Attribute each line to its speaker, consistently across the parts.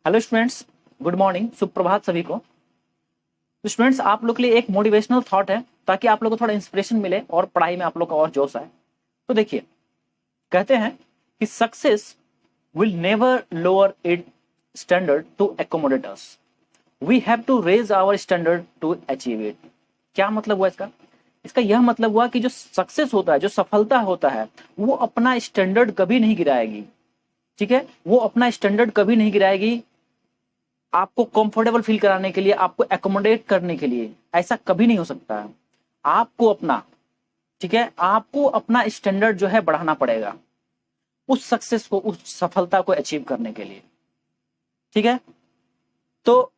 Speaker 1: Hello students, good morning, सुप्रभात सभी को। तो स्टूडेंट्स, आप लोग के लिए एक मोटिवेशनल थॉट है ताकि आप लोग को थोड़ा इंस्पिरेशन मिले और पढ़ाई में आप लोग का और जोश आए। तो देखिए, कहते हैं कि success will never lower it standard to accommodate us, we have to raise our standard to achieve it. क्या मतलब हुआ इसका? इसका यह मतलब हुआ कि जो सक्सेस होता है, जो सफलता होता है, वो अपना स्टैंडर्ड कभी नहीं गिराएगी। ठीक है, वो अपना स्टैंडर्ड कभी नहीं गिराएगी आपको कंफर्टेबल फील कराने के लिए, आपको एकोमोडेट करने के लिए। ऐसा कभी नहीं हो सकता है। आपको अपना, ठीक है, आपको अपना स्टैंडर्ड जो है बढ़ाना पड़ेगा उस सक्सेस को, उस सफलता को अचीव करने के लिए। ठीक है, तो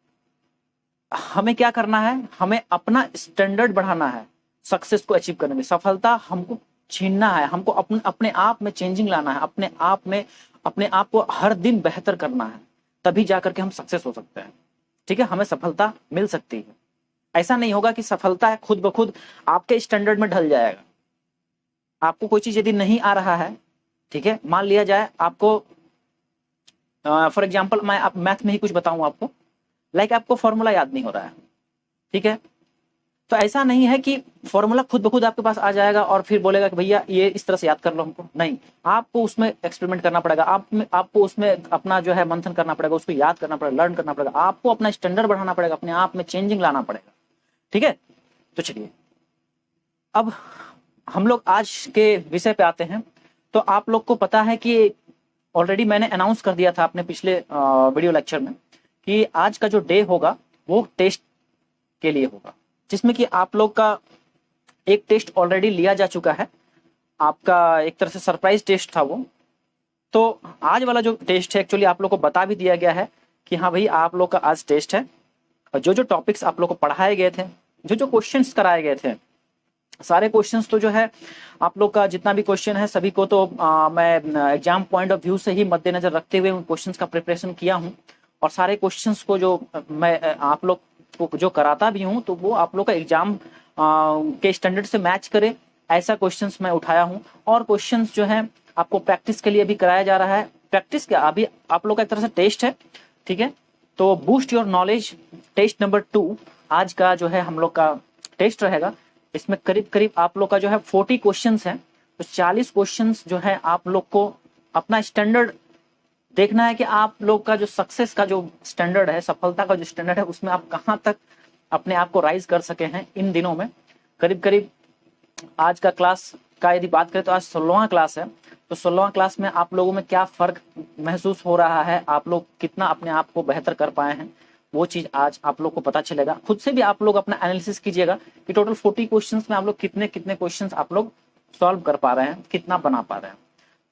Speaker 1: हमें क्या करना है? हमें अपना स्टैंडर्ड बढ़ाना है सक्सेस को अचीव करने में। सफलता हमको छीनना है, हमको अपने आप में चेंजिंग लाना है, अपने आप में अपने आप को हर दिन बेहतर करना है, तभी जाकर के हम सक्सेस हो सकते हैं। ठीक है, हमें सफलता मिल सकती है। ऐसा नहीं होगा कि सफलता है खुद ब खुद आपके स्टैंडर्ड में ढल जाएगा। आपको कोई चीज यदि नहीं आ रहा है, ठीक है, मान लिया जाए आपको फॉर एग्जाम्पल मैं आप मैथ में ही कुछ बताऊं आपको, लाइक आपको फॉर्मूला याद नहीं हो रहा है, ठीक है, तो ऐसा नहीं है कि फॉर्मूला खुद ब खुद आपके पास आ जाएगा और फिर बोलेगा कि भैया ये इस तरह से याद कर लो हमको। नहीं, आपको उसमें एक्सपेरिमेंट करना पड़ेगा, आपको उसमें अपना जो है मंथन करना पड़ेगा, उसको याद करना पड़ेगा, लर्न करना पड़ेगा, आपको अपना स्टैंडर्ड बढ़ाना पड़ेगा, अपने आप में चेंजिंग लाना पड़ेगा। ठीक है, तो चलिए अब हम लोग आज के विषय पे आते हैं। तो आप लोग को पता है कि ऑलरेडी मैंने अनाउंस कर दिया था अपने पिछले वीडियो लेक्चर में कि आज का जो डे होगा वो टेस्ट के लिए होगा, जिसमें कि आप लोग का एक टेस्ट ऑलरेडी लिया जा चुका है। आपका एक तरह से सरप्राइज टेस्ट था वो। तो आज वाला जो टेस्ट है एक्चुअली आप लोग को बता भी दिया गया है कि हाँ भाई आप लोग का आज टेस्ट है। और जो जो टॉपिक्स आप लोग को पढ़ाए गए थे, जो जो क्वेश्चंस कराए गए थे, सारे क्वेश्चंस तो जो है आप लोग का जितना भी क्वेश्चन है सभी को तो मैं एग्जाम पॉइंट ऑफ व्यू से ही मद्देनजर रखते हुए उन क्वेश्चंस का प्रिपरेशन किया हूँ। और सारे क्वेश्चंस को जो मैं आप लोग को जो कराता भी हूँ तो वो आप लोग का एग्जाम के स्टैंडर्ड से मैच करे, ऐसा क्वेश्चंस मैं उठाया हूँ। और क्वेश्चंस जो है आपको प्रैक्टिस के लिए भी कराया जा रहा है। प्रैक्टिस क्या, अभी आप लोग का एक तरह से टेस्ट है। ठीक है, तो boost your knowledge test number 2 आज का जो है हम लोग का टेस्ट रहेगा। इसमें करीब करीब आप लोग का जो है 40 क्वेश्चंस हैं। तो 40 क्वेश्चंस जो है आप लोग को अपना स्टैंडर्ड देखना है कि आप लोग का जो सक्सेस का जो स्टैंडर्ड है, सफलता का जो स्टैंडर्ड है, उसमें आप कहाँ तक अपने आप को राइज कर सके हैं इन दिनों में। करीब करीब आज का क्लास का यदि बात करें तो आज 16वां क्लास है। तो 16वां क्लास में आप लोगों में क्या फर्क महसूस हो रहा है, आप लोग कितना अपने आप को बेहतर कर पाए हैं, वो चीज आज आप लोग को पता चलेगा। खुद से भी आप लोग अपना एनालिसिस कीजिएगा कि टोटल 40 क्वेश्चंस में आप लोग कितने कितने क्वेश्चंस आप लोग सॉल्व कर पा रहे हैं, कितना बना पा रहे हैं।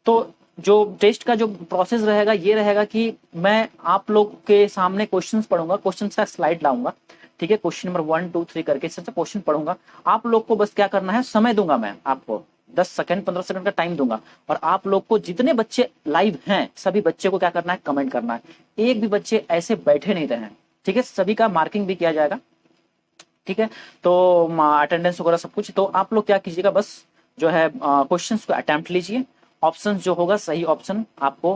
Speaker 1: तो जो टेस्ट का जो प्रोसेस रहेगा ये रहेगा कि मैं आप लोग के सामने क्वेश्चंस पढ़ूंगा, क्वेश्चंस का स्लाइड लाऊंगा। ठीक है, क्वेश्चन नंबर 1 2 3 करके इस तरह से क्वेश्चन पढ़ूंगा। आप लोग को बस क्या करना है, समय दूंगा मैं आपको 10 सेकंड 15 सेकंड का टाइम दूंगा। और आप लोग को जितने बच्चे लाइव हैं सभी बच्चे को क्या करना है, कमेंट करना है। एक भी बच्चे ऐसे बैठे नहीं रहे। ठीक है, सभी का मार्किंग भी किया जाएगा। ठीक है, तो अटेंडेंस वगैरह सब कुछ। तो आप लोग क्या कीजिएगा, बस जो है क्वेश्चंस को अटेम्प्ट लीजिए, ऑप्शन जो होगा सही ऑप्शन आपको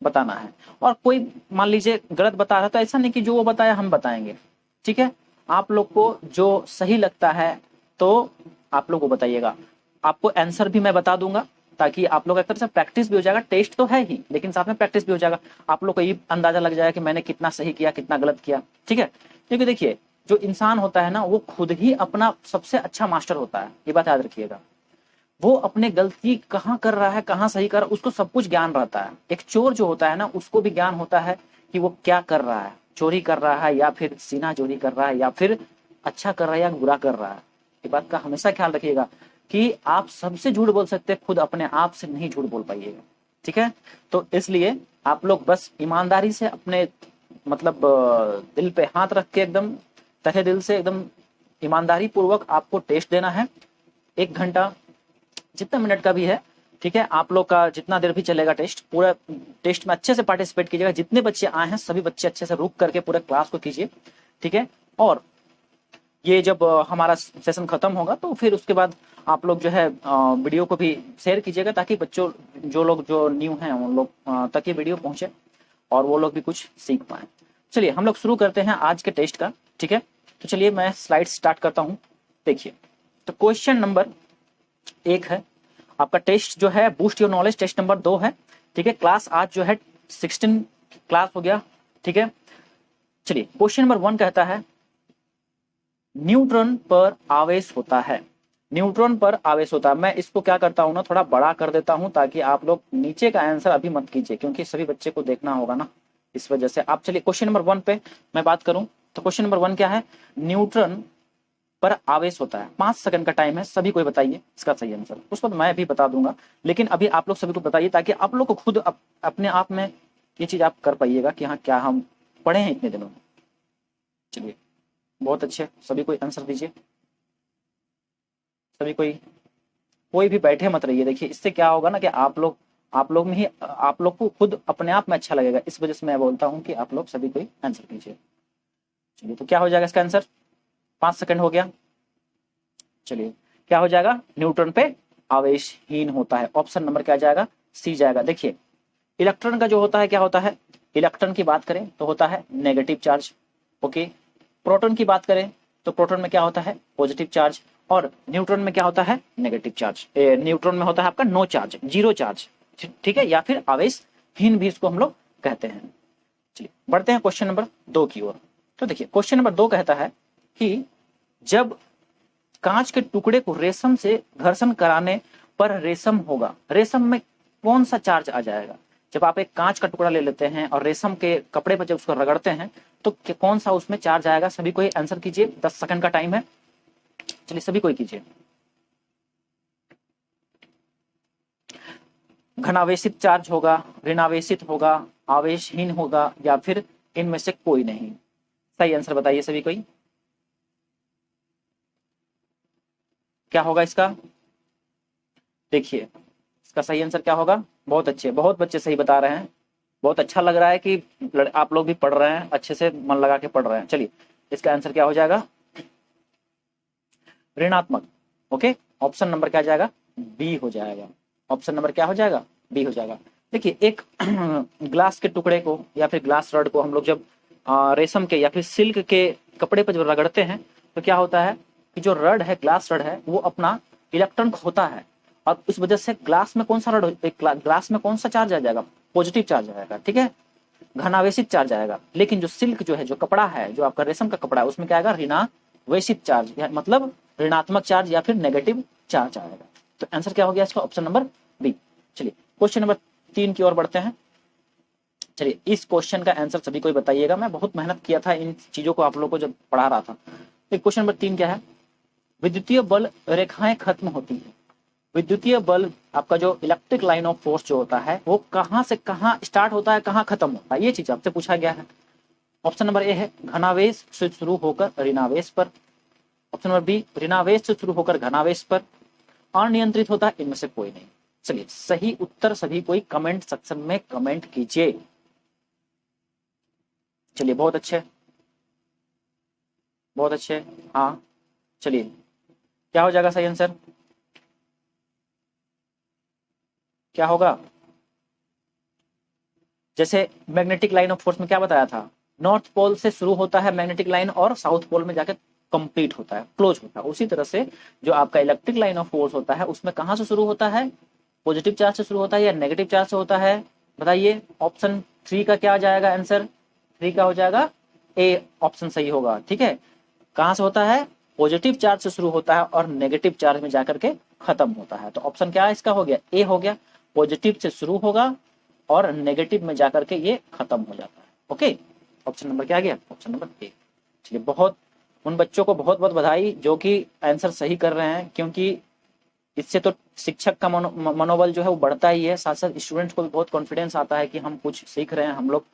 Speaker 1: बताना है। और कोई मान लीजिए गलत बता रहा है तो ऐसा नहीं कि जो वो बताया हम बताएंगे। ठीक है, आप लोग को जो सही लगता है तो आप लोग को बताइएगा। आपको आंसर भी मैं बता दूंगा ताकि आप लोग एक तरह से प्रैक्टिस भी हो जाएगा। टेस्ट तो है ही लेकिन साथ में प्रैक्टिस भी हो जाएगा। आप लोग को ये अंदाजा लग जाएगा कि मैंने कितना सही किया, कितना गलत किया। ठीक है, क्योंकि देखिए जो इंसान होता है ना वो खुद ही अपना सबसे अच्छा मास्टर होता है, ये बात याद रखिएगा। वो अपने गलती कहाँ कर रहा है, कहाँ सही कर रहा है, उसको सब कुछ ज्ञान रहता है। एक चोर जो होता है ना उसको भी ज्ञान होता है कि वो क्या कर रहा है, चोरी कर रहा है या फिर सीना चोरी कर रहा है या फिर अच्छा कर रहा है या बुरा कर रहा है। ये बात का हमेशा ख्याल रखिएगा कि आप सबसे झूठ बोल सकते हैं, खुद अपने आप से नहीं झूठ बोल पाइएगा। ठीक है, तो इसलिए आप लोग बस ईमानदारी से अपने मतलब दिल पे हाथ रख के एकदम तहे दिल से एकदम ईमानदारी पूर्वक आपको टेस्ट देना है। 1 घंटा जितना मिनट का भी है। ठीक है, आप लोग का जितना देर भी चलेगा टेस्ट, पूरा टेस्ट में अच्छे से पार्टिसिपेट कीजिएगा। जितने बच्चे आए हैं सभी बच्चे अच्छे से रुक करके पूरे क्लास को कीजिए। ठीक है, और ये जब हमारा सेशन खत्म होगा तो फिर उसके बाद आप लोग जो है वीडियो को भी शेयर कीजिएगा ताकि बच्चों जो लोग जो न्यू हैं उन लोग तक ये वीडियो पहुंचे। और वो लोग भी कुछ सीख पाए। चलिए हम लोग शुरू करते हैं आज के टेस्ट का, ठीक है। तो चलिए मैं स्लाइड स्टार्ट करता हूँ। देखिए तो क्वेश्चन नंबर 1 है आपका टेस्ट जो है boost your knowledge, test number 2 है, ठीक है। क्लास आज जो है 16 क्लास हो गया, ठीक है। चलिए क्वेश्चन नंबर 1 कहता है न्यूट्रॉन पर आवेश होता है, न्यूट्रॉन पर आवेश होता है। मैं इसको क्या करता हूँ ना, थोड़ा बड़ा कर देता हूँ ताकि आप लोग नीचे का आंसर अभी मत कीजिए, क्योंकि सभी बच्चे को देखना होगा ना, इस वजह से। आप चलिए क्वेश्चन नंबर 1 पे मैं बात करूं तो क्वेश्चन नंबर 1 क्या है, न्यूट्रॉन पर आवेश होता है। 5 सेकंड का टाइम है, सभी कोई बताइए इसका सही आंसर। उस वक्त मैं भी बता दूंगा, लेकिन अभी आप लोग सभी को बताइए ताकि आप लोग को खुद अपने आप में ये चीज आप कर पाइएगा कि हाँ क्या हम पढ़े हैं इतने दिनों में। चलिए बहुत अच्छे, सभी कोई आंसर दीजिए, सभी कोई भी बैठे मत रहिए। देखिए इससे क्या होगा ना कि आप लोग में ही आप लोग को खुद अपने आप में अच्छा लगेगा, इस वजह से मैं बोलता हूँ कि आप लोग सभी कोई आंसर कीजिए। चलिए तो क्या हो जाएगा इसका आंसर, 5 सेकंड हो गया। चलिए क्या हो जाएगा, न्यूट्रॉन पे आवेशहीन होता है। ऑप्शन नंबर क्या जाएगा, सी जाएगा। देखिए इलेक्ट्रॉन का जो होता है क्या होता है, इलेक्ट्रॉन की बात करें तो होता है नेगेटिव चार्ज, ओके। प्रोटॉन की बात करें तो प्रोटॉन में क्या होता है, पॉजिटिव चार्ज, और न्यूट्रॉन में क्या होता है, नेगेटिव चार्ज। न्यूट्रॉन में होता है आपका नो चार्ज, जीरो चार्ज, ठीक है, या फिर आवेशहीन भी इसको हम लोग कहते हैं। चलिए बढ़ते हैं क्वेश्चन नंबर 2 की ओर। तो देखिए क्वेश्चन नंबर 2 कहता है कि जब कांच के टुकड़े को रेशम से घर्षण कराने पर रेशम होगा, रेशम में कौन सा चार्ज आ जाएगा। जब आप एक कांच का टुकड़ा ले लेते हैं और रेशम के कपड़े पर जब उसको रगड़ते हैं तो कौन सा उसमें चार्ज आएगा, सभी कोई आंसर कीजिए, 10 सेकंड का टाइम है। चलिए सभी कोई कीजिए। घनावेशित चार्ज होगा, ऋणावेशित होगा, आवेशहीन होगा, या फिर इनमें से कोई नहीं। सही आंसर बताइए सभी कोई, क्या होगा इसका। देखिए इसका सही आंसर क्या होगा, बहुत अच्छे, बहुत बच्चे सही बता रहे हैं, बहुत अच्छा लग रहा है कि आप लोग भी पढ़ रहे हैं, अच्छे से मन लगा के पढ़ रहे हैं। चलिए इसका आंसर क्या हो जाएगा, ऋणात्मक, ओके। ऑप्शन नंबर क्या जाएगा, बी हो जाएगा। ऑप्शन नंबर क्या हो जाएगा, बी हो जाएगा। देखिए एक ग्लास के टुकड़े को या फिर ग्लास रॉड को हम लोग जब रेशम के या फिर सिल्क के कपड़े पर जब रगड़ते हैं तो क्या होता है कि जो रड है, ग्लास रड है, वो अपना इलेक्ट्रॉन खोता है, और इस वजह से ग्लास में कौन सा रड, ग्लास में कौन सा चार्ज आ जाएगा, पॉजिटिव चार्ज आएगा, ठीक है, घनावेशित चार्ज आएगा। लेकिन जो सिल्क जो है, जो कपड़ा है, जो आपका रेशम का कपड़ा है, उसमें क्या आएगा, ऋणावेशित चार्ज, मतलब ऋणात्मक चार्ज या फिर नेगेटिव चार्ज आएगा। तो आंसर क्या हो गया इसका, ऑप्शन नंबर बी। चलिए क्वेश्चन नंबर 3 की ओर बढ़ते हैं। चलिए इस क्वेश्चन का आंसर सभी को बताइएगा, मैं बहुत मेहनत किया था इन चीजों को आप लोगों को जब पढ़ा रहा था। क्वेश्चन नंबर 3 क्या है, विद्युतीय बल रेखाएं खत्म होती है। विद्युतीय बल आपका जो इलेक्ट्रिक लाइन ऑफ फोर्स जो होता है वो कहां से कहां स्टार्ट होता है, कहां खत्म होता है, ये चीज आपसे पूछा गया है। ऑप्शन नंबर ए है घनावेश से शुरू होकर ऋणावेश पर। ऑप्शन नंबर बी ऋणावेश से शुरू होकर घनावेश पर। अनियंत्रित होता है, इनमें से कोई नहीं। चलिए सही उत्तर सभी कोई कमेंट सेक्शन में कमेंट कीजिए। चलिए बहुत अच्छे, बहुत अच्छे, हाँ। चलिए क्या हो जाएगा सही आंसर, क्या होगा। जैसे मैग्नेटिक लाइन ऑफ फोर्स में क्या बताया था, नॉर्थ पोल से शुरू होता है मैग्नेटिक लाइन और साउथ पोल में जाकर कंप्लीट होता है, क्लोज होता है। उसी तरह से जो आपका इलेक्ट्रिक लाइन ऑफ फोर्स होता है उसमें कहां से शुरू होता है, पॉजिटिव चार्ज से शुरू होता है या नेगेटिव चार्ज से होता है, बताइए। ऑप्शन 3 का क्या जाएगा आंसर, 3 का हो जाएगा ए, ऑप्शन सही होगा, ठीक है। कहां से होता है, पॉजिटिव चार्ज से शुरू होता है और नेगेटिव चार्ज में जाकर के खत्म होता है। तो ऑप्शन क्या इसका हो गया, ए हो गया, पॉजिटिव से शुरू होगा और नेगेटिव में जाकर के ये खत्म हो जाता है, ओके। ऑप्शन नंबर क्या आ गया, ऑप्शन नंबर ए। चलिए बहुत, उन बच्चों को बहुत बहुत बधाई जो कि आंसर सही कर रहे हैं, क्योंकि इससे तो शिक्षक का मनोबल जो है वो बढ़ता ही है, साथ साथ स्टूडेंट्स को भी बहुत कॉन्फिडेंस आता है कि हम कुछ सीख रहे हैं, हम लोग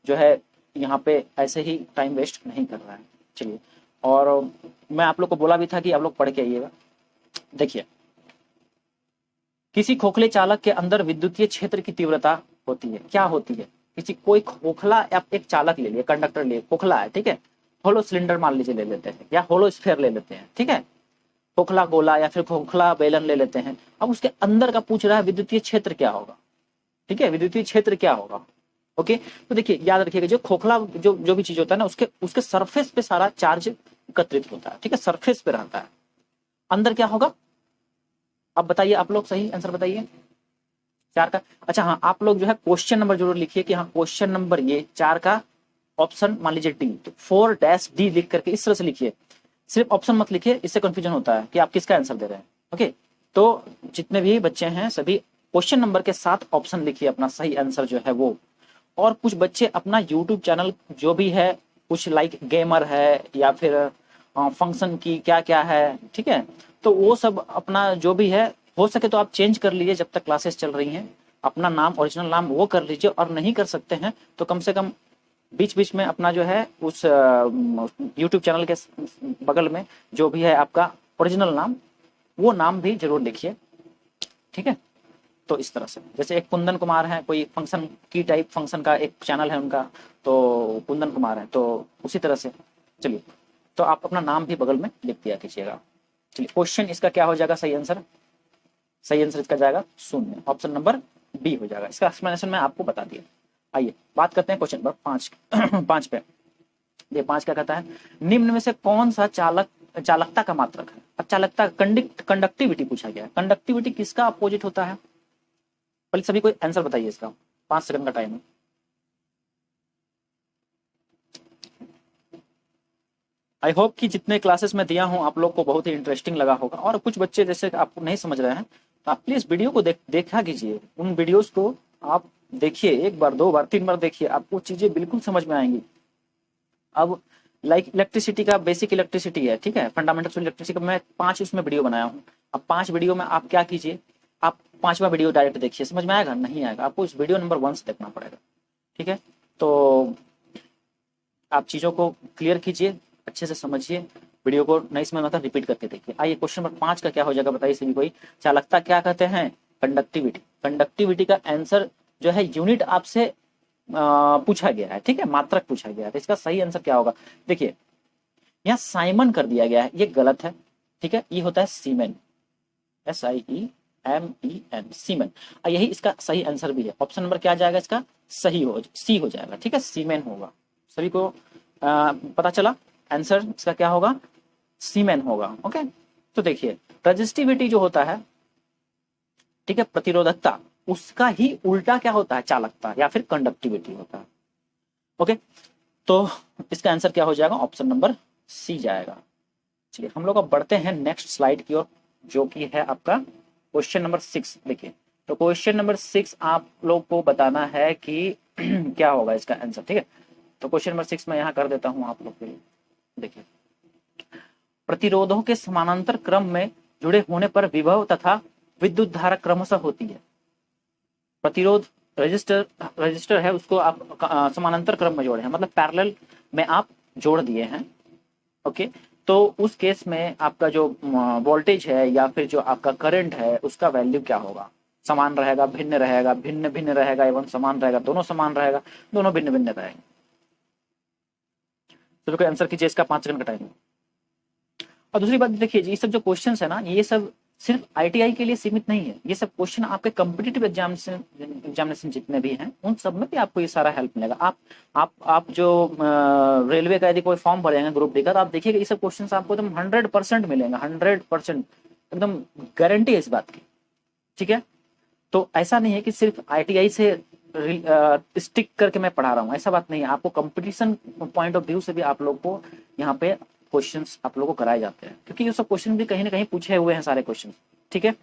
Speaker 1: जो है यहाँ पे ऐसे ही टाइम वेस्ट नहीं कर रहा है। चलिए, और मैं आप लोग को बोला भी था कि आप लोग पढ़ के आइएगा। देखिए किसी खोखले चालक के अंदर विद्युतीय क्षेत्र की तीव्रता होती है, क्या होती है, किसी कोई खोखला, आप एक चालक ले लिए, कंडक्टर ले, खोखला है, ठीक है, होलो सिलेंडर मान लीजिए ले लेते हैं, या होलो स्फीयर ले लेते हैं, ठीक है, खोखला गोला या फिर खोखला बेलन ले लेते हैं। अब उसके अंदर का पूछ रहा है विद्युतीय क्षेत्र क्या होगा, ठीक है, विद्युतीय क्षेत्र क्या होगा। ओके, तो देखिए याद रखिएगा, जो खोखला जो भी चीज होता है ना, उसके उसके सरफेस पे सारा चार्ज एकत्रित होता है, ठीक है, सरफेस पे रहता है। अंदर क्या होगा, अब बताइए, आप लोग सही आंसर बताइए 4 का। अच्छा हाँ, आप लोग जो है क्वेश्चन नंबर जरूर लिखिए कि हाँ क्वेश्चन नंबर ये 4 का ऑप्शन मान लीजिए डी, तो 4-D लिख करके इस तरह से लिखिए, सिर्फ ऑप्शन मत लिखिए, इससे कंफ्यूजन होता है कि आप किसका आंसर दे रहे हैं। ओके, तो जितने भी बच्चे हैं सभी क्वेश्चन नंबर के साथ ऑप्शन लिखिए अपना सही आंसर जो है वो। और कुछ बच्चे अपना यूट्यूब चैनल जो भी है, कुछ लाइक गेमर है या फिर फंक्शन की क्या क्या है, ठीक है, तो वो सब अपना जो भी है, हो सके तो आप चेंज कर लीजिए जब तक क्लासेस चल रही हैं, अपना नाम ओरिजिनल नाम वो कर लीजिए, और नहीं कर सकते हैं तो कम से कम बीच बीच में अपना जो है उस यूट्यूब चैनल के बगल में जो भी है आपका ओरिजिनल नाम, वो नाम भी जरूर लिखिए, ठीक है। तो इस तरह से, जैसे एक कुंदन कुमार है, कोई फंक्शन की टाइप फंक्शन का एक चैनल है उनका, तो कुंदन कुमार है, तो उसी तरह से चलिए, तो आप अपना नाम भी बगल में लिख दिया कीजिएगा। चलिए, क्वेश्चन इसका क्या हो जाएगा, सही आंसर, सही आंसर इसका जाएगा 0, ऑप्शन नंबर बी हो जाएगा। इसका एक्सप्लेनेशन मैं आपको बता दिया। आइए बात करते हैं क्वेश्चन नंबर 5 5 पे। ये 5 क्या कहता है, निम्न में से कौन सा चालकता का मात्रक है। अब चालकता कंडक्टिविटी पूछा गया है, कंडक्टिविटी किसका अपोजिट होता है, पहले सभी कोई आंसर बताइए इसका, 5 सेकंड का टाइम है। आई होप कि जितने क्लासेस में दिया हूं आप लोग को बहुत ही इंटरेस्टिंग लगा होगा, और कुछ बच्चे जैसे आप नहीं समझ रहे हैं तो आप प्लीज वीडियो को देखा कीजिए, उन वीडियोस को आप देखिए, 1 बार 2 बार 3 बार देखिए, आपको चीजें बिल्कुल समझ में आएंगी। अब लाइक इलेक्ट्रिसिटी का बेसिक इलेक्ट्रिसिटी है, ठीक है, फंडामेंटल इलेक्ट्रिसिटी का मैं 5 उसमें वीडियो बनाया हूँ। अब 5 वीडियो में आप क्या कीजिए, आप 5वां वीडियो डायरेक्ट देखिए, समझ में आएगा नहीं आएगा, आपको इस वीडियो नंबर 1 से देखना पड़ेगा, ठीक है। तो आप चीजों को क्लियर कीजिए, अच्छे से समझिए, वीडियो को नहीं समझ में आता रिपीट करके देखिए। आइए क्वेश्चन नंबर 5 का क्या हो जाएगा बताइए सभी कोई। चालकता क्या कहते हैं, कंडक्टिविटी। कंडक्टिविटी का आंसर जो है यूनिट आपसे पूछा गया है, ठीक है, मात्रक पूछा गया है, तो इसका सही आंसर क्या होगा। देखिए यहाँ साइमन कर दिया गया है, ये गलत है, ठीक है, ये होता है सीमेन, SIEMEN, सीमेन, और यही इसका सही आंसर भी है। ऑप्शन नंबर क्या आ जाएगा इसका, सही हो सी हो जाएगा, ठीक है, सीमेन होगा। सभी को पता चला, आंसर इसका क्या होगा, सीमेन होगा। ओके, तो देखिए रजिस्टिविटी जो होता है, ठीक है, प्रतिरोधकता, उसका ही उल्टा क्या होता है, चालकता या फिर कंडक्टिविटी होता है। ओके, तो इसका आंसर क्या हो जाएगा, ऑप्शन नंबर सी जाएगा। चलिए हम लोग अब बढ़ते हैं नेक्स्ट स्लाइड की ओर, जो कि है आपका क्वेश्चन नंबर 6। देखिए, तो क्वेश्चन नंबर 6 आप लोग को बताना है कि क्या होगा इसका आंसर, ठीक है। तो क्वेश्चन नंबर 6 मैं यहाँ कर देता हूँ आप लोग के लिए। देखिए, प्रतिरोधों के समानांतर क्रम में जुड़े होने पर विभव तथा विद्युत धारा क्रमशः होती है। प्रतिरोध रजिस्टर है, उसको आप समानांतर क्रम में जोड़े हैं, मतलब पैरेलल में आप जोड़ दिए हैं। ओके, तो उस केस में आपका जो वोल्टेज है या फिर जो आपका करंट है, उसका वैल्यू क्या होगा, समान रहेगा, भिन्न रहेगा, भिन्न भिन्न रहेगा, एवं समान रहेगा, दोनों समान रहेगा, दोनों भिन्न भिन्न रहेंगे। तो कोई आंसर कीजिए, इसका 5 सेकंड का टाइम है। और दूसरी बात देखिए, ये सब जो क्वेश्चन है ना, ये सब सिर्फ ITI के लिए सीमित नहीं है, ये सब क्वेश्चन आपके कॉम्पिटिटिव एग्जामिनेशन जितने भी हैं उन सब में भी आपको ये सारा हेल्प मिलेगा। आप जो रेलवे का यदि कोई फॉर्म भरेंगे ग्रुप डी का, तो आप देखिएगा ये सब क्वेश्चन आपको एकदम 100% मिलेंगे, 100% एकदम गारंटी है इस बात की, ठीक है। तो ऐसा नहीं है कि सिर्फ ITI से स्टिक करके मैं पढ़ा रहा हूँ, ऐसा बात नहीं है, आपको कंपटीशन पॉइंट ऑफ व्यू से भी आप लोग को यहाँ पे क्वेश्चंस आप लोगों को कराए जाते हैं, क्योंकि ये सब क्वेश्चन भी कहीं ना कहीं पूछे हुए हैं सारे क्वेश्चन, ठीक है।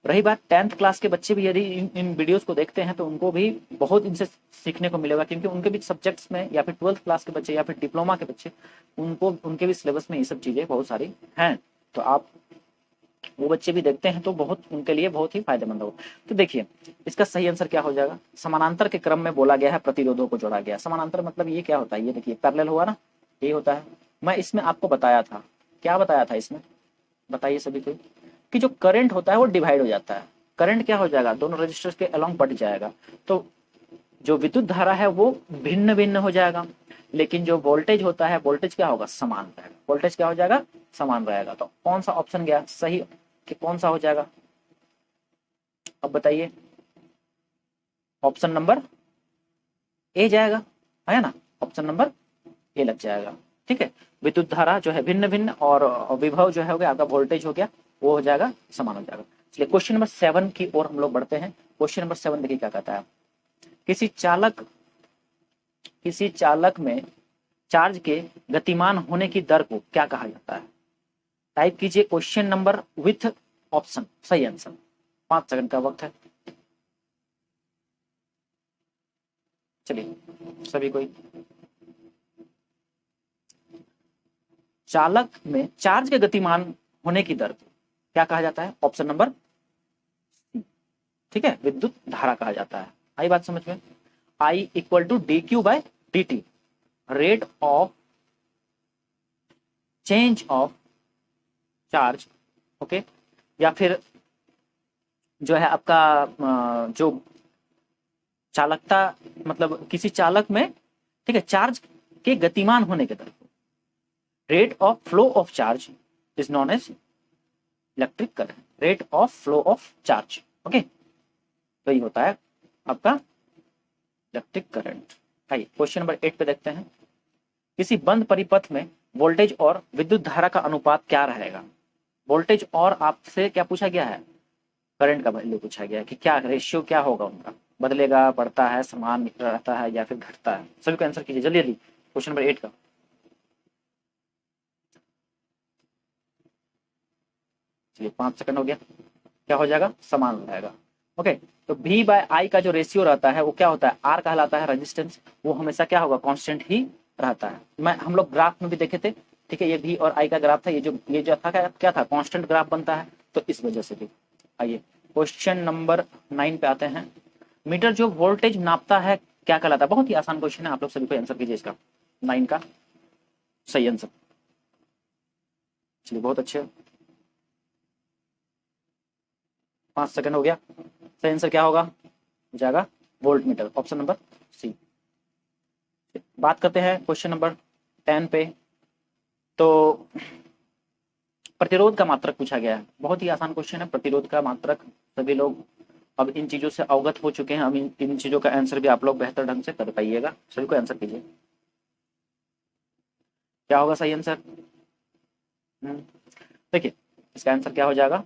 Speaker 1: रही बात 10th क्लास के बच्चे भी यदि इन वीडियोस को देखते हैं तो उनको भी बहुत इनसे सीखने को मिलेगा, क्योंकि उनके भी सब्जेक्ट्स में, या फिर 12th क्लास के बच्चे या फिर डिप्लोमा के बच्चे, उनको उनके भी सिलेबस में ये सब चीजें बहुत सारी हैं, तो आप वो बच्चे भी देखते हैं तो बहुत उनके लिए बहुत ही फायदेमंद होगा। तो देखिए इसका सही आंसर क्या हो जाएगा, समानांतर के क्रम में बोला गया है, प्रतिरोधों को जोड़ा गया। समानांतर मतलब ये क्या होता है, ये देखिए पैरेलल हुआ ना, ये होता है। मैं इसमें आपको बताया था, क्या बताया था इसमें, बताइए सभी को, कि जो करंट होता है वो डिवाइड हो जाता है। करंट क्या हो जाएगा, दोनों रजिस्टर्स के अलोंग बढ़ जाएगा, तो जो विद्युत धारा है वो भिन्न भिन्न हो जाएगा, लेकिन जो वोल्टेज होता है, वोल्टेज क्या होगा, समान रहेगा। वोल्टेज क्या हो जाएगा, समान रहेगा। तो कौन सा ऑप्शन गया सही, कि कौन सा हो जाएगा, अब बताइए। ऑप्शन नंबर ए जाएगा, है ना, ऑप्शन नंबर ए लग जाएगा। ठीक है, विद्युत धारा जो है भिन्न भिन्न और विभव जो है हो गया आपका वोल्टेज हो गया, वो हो जाएगा समान हो जाएगा। चलिए क्वेश्चन नंबर 7 की ओर हम लोग बढ़ते हैं। क्वेश्चन नंबर 7 देखिए क्या कहता है, किसी चालक में चार्ज के गतिमान होने की दर को क्या कहा जाता है? टाइप कीजिए क्वेश्चन नंबर विथ ऑप्शन, सही आंसर। 5 सेकंड का वक्त है। चलिए सभी कोई, चालक में चार्ज के गतिमान होने की दर को क्या कहा जाता है? ऑप्शन नंबर, ठीक है, विद्युत धारा कहा जाता है। आई बात समझ में? I equal to D Q by D T, rate of change of charge, okay, या फिर जो है आपका जो चालकता, मतलब किसी चालक में, ठीक है, चार्ज के गतिमान होने के दर को, rate of flow of charge is known as electric current, rate of flow of charge, okay, तो ये होता है आपका इलेक्ट्रिक करंट। आइए क्वेश्चन नंबर 8 पे देखते हैं। किसी बंद परिपथ में वोल्टेज और विद्युत धारा का अनुपात क्या रहेगा? वोल्टेज और आपसे क्या पूछा गया है? करंट का वैल्यू पूछा गया है कि क्या रेशियो क्या होगा उनका, बदलेगा, बढ़ता है, समान रहता है या फिर घटता है? सभी को आंसर कीजिए जल्दी जल्दी क्वेश्चन नंबर 8 का। चलिए 5 सेकंड हो गया। क्या हो जाएगा? समान रहेगा। ओके, तो V बाय I का जो रेशियो रहता है वो क्या होता है? R कहलाता है रेजिस्टेंस, वो हमेशा क्या होगा? कांस्टेंट ही रहता है। मैं हम लोग ग्राफ में भी देखे थे, ठीक है, ये V और I का ग्राफ था, ये जो था क्या था? कांस्टेंट ग्राफ बनता है, तो इस वजह से भी। आइए क्वेश्चन नंबर 9 पे आते हैं। मीटर जो वोल्टेज नापता है क्या कहलाता है? बहुत ही आसान क्वेश्चन है, आप लोग सभी को आंसर कीजिए इसका, 9 का सही आंसर। चलिए बहुत अच्छे, 5 सेकंड हो गया। सही आंसर क्या होगा? हो जाएगा voltmeter, option number C. बात करते हैं क्वेश्चन नंबर 10 पे। तो प्रतिरोध का मात्रक पूछा गया है, बहुत ही आसान क्वेश्चन है। प्रतिरोध का मात्रक सभी लोग अब इन चीजों से अवगत हो चुके हैं, अब इन चीजों का आंसर भी आप लोग बेहतर ढंग से कर पाइएगा। सभी को आंसर कीजिए, क्या होगा सही आंसर? देखिए इसका आंसर क्या हो जाएगा?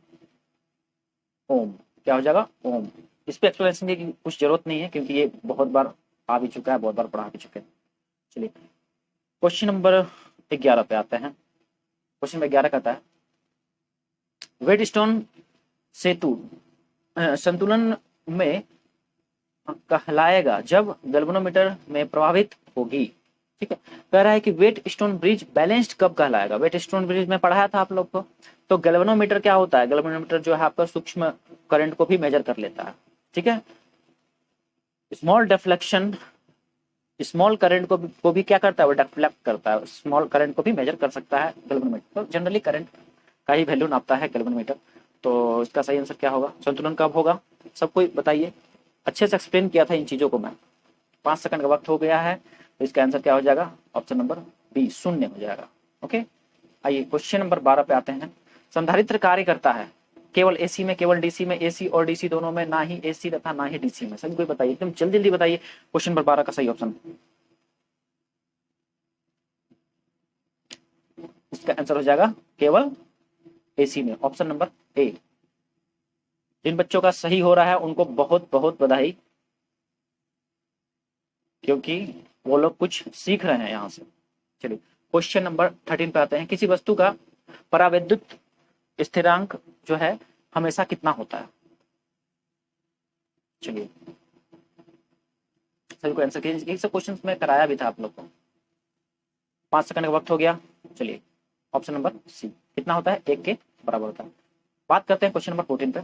Speaker 1: ओम। क्या हो जाएगा? ओम। इस पे एक्सप्लेनेशन की कुछ जरूरत नहीं है क्योंकि ये बहुत बार आ भी चुका है, बहुत बार पढ़ा भी चुके हैं। चलिए क्वेश्चन नंबर 11 पे आते हैं। क्वेश्चन नंबर 11 कहता है, वेटस्टोन सेतु संतुलन में कहलाएगा जब गैल्वेनोमीटर में प्रभावित होगी। ठीक है, कह रहा है कि वेट स्टोन ब्रिज बैलेंस्ड कब कहलाएगा? वेट स्टोन ब्रिज में पढ़ाया था आप लोग को। तो गैल्वेनोमीटर क्या होता है? गैल्वेनोमीटर जो है आपका सूक्ष्म करंट को भी मेजर कर लेता है। ठीक है, स्मॉल डिफ्लेक्शन, स्मॉल करंट को भी क्या करता है? वो डिफ्लेक्ट करता है, स्मॉल करंट को भी मेजर कर सकता है गैल्वेनोमीटर। तो जनरली करंट का ही वैल्यू नापता है गैल्वेनोमीटर। तो इसका सही आंसर क्या होगा? संतुलन कब होगा? सब कोई बताइए, अच्छे से एक्सप्लेन किया था इन चीजों को मैं। 5 सेकंड का वक्त हो गया है, तो इसका आंसर क्या हो जाएगा? ऑप्शन नंबर बी, शून्य हो जाएगा। ओके, आइए क्वेश्चन नंबर 12 पे आते हैं। संधारित्र कार्य करता है केवल एसी में, केवल डीसी में, एसी और डीसी दोनों में, ना ही एसी तथा ना ही डीसी में? सभी कोई बताइए, एकदम जल्दी जल्दी बताइए क्वेश्चन नंबर 12 का सही ऑप्शन। इसका आंसर हो जाएगा केवल एसी में, ऑप्शन नंबर ए। जिन बच्चों का सही हो रहा है उनको बहुत बहुत बधाई, क्योंकि वो लोग कुछ सीख रहे हैं यहाँ से। चलिए क्वेश्चन नंबर 13 पे आते हैं। किसी वस्तु का परावैद्युत स्थिरांक जो है हमेशा कितना होता है? चलिए सभी को आंसर कीजिए, ये सब क्वेश्चन में कराया भी था आप लोग को। 5 सेकंड का वक्त हो गया। चलिए ऑप्शन नंबर सी, कितना होता है? 1 के बराबर होता है। बात करते हैं क्वेश्चन नंबर 14 पे।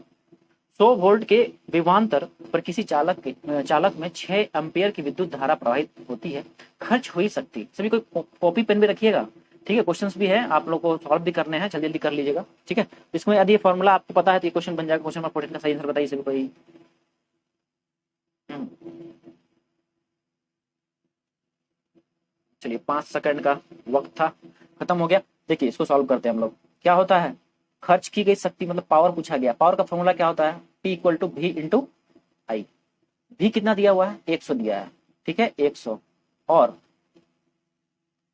Speaker 1: 100 वोल्ट के विभवांतर पर किसी चालक में 6 एम्पियर की विद्युत धारा प्रवाहित होती है, खर्च हुई शक्ति। सभी को कॉपी पेन भी रखिएगा, ठीक है, क्वेश्चंस भी है, आप लोग को सॉल्व भी करने हैं, जल्दी जल्दी कर लीजिएगा। ठीक है, इसमें यदि ये फॉर्मूला आपको पता है तो ये क्वेश्चन बन जाएगा। क्वेश्चन नंबर 14 का सही आंसर बताइए सभी को ही। चलिए 5 सेकंड का वक्त था, खत्म हो गया। देखिए इसको सॉल्व करते हैं हम लोग। क्या होता है? खर्च की गई शक्ति, मतलब पावर पूछा गया। पावर का फॉर्मूला क्या होता है? P equal to V into I. भी कितना दिया हुआ है? 100 दिया है। ठीक है 100, और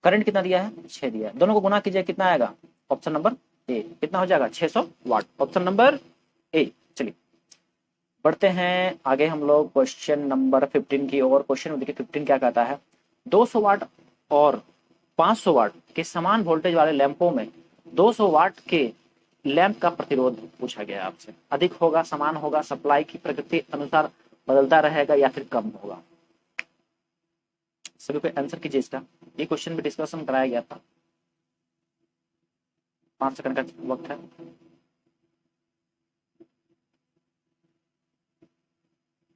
Speaker 1: करंट कितना दिया है 6 दिया है, दोनों को गुना कीजिए कितना आएगा, ऑप्शन नंबर ए, कितना हो जाएगा 600 वाट, ऑप्शन नंबर ए। चलिए बढ़ते हैं आगे हम लोग क्वेश्चन नंबर 15 की ओर। क्वेश्चन में देखिए 15 क्या कहता है, 200 वाट और 500 वाट के समान वोल्टेज वाले लैंपों में 200 वाट के लैंप का प्रतिरोध पूछा गया है आपसे, अधिक होगा, समान होगा, सप्लाई की प्रकृति अनुसार बदलता रहेगा या फिर कम होगा। सभी को आंसर कीजिए इसका, ये क्वेश्चन भी डिस्कशन कराया गया था, 5 सेकंड का वक्त है।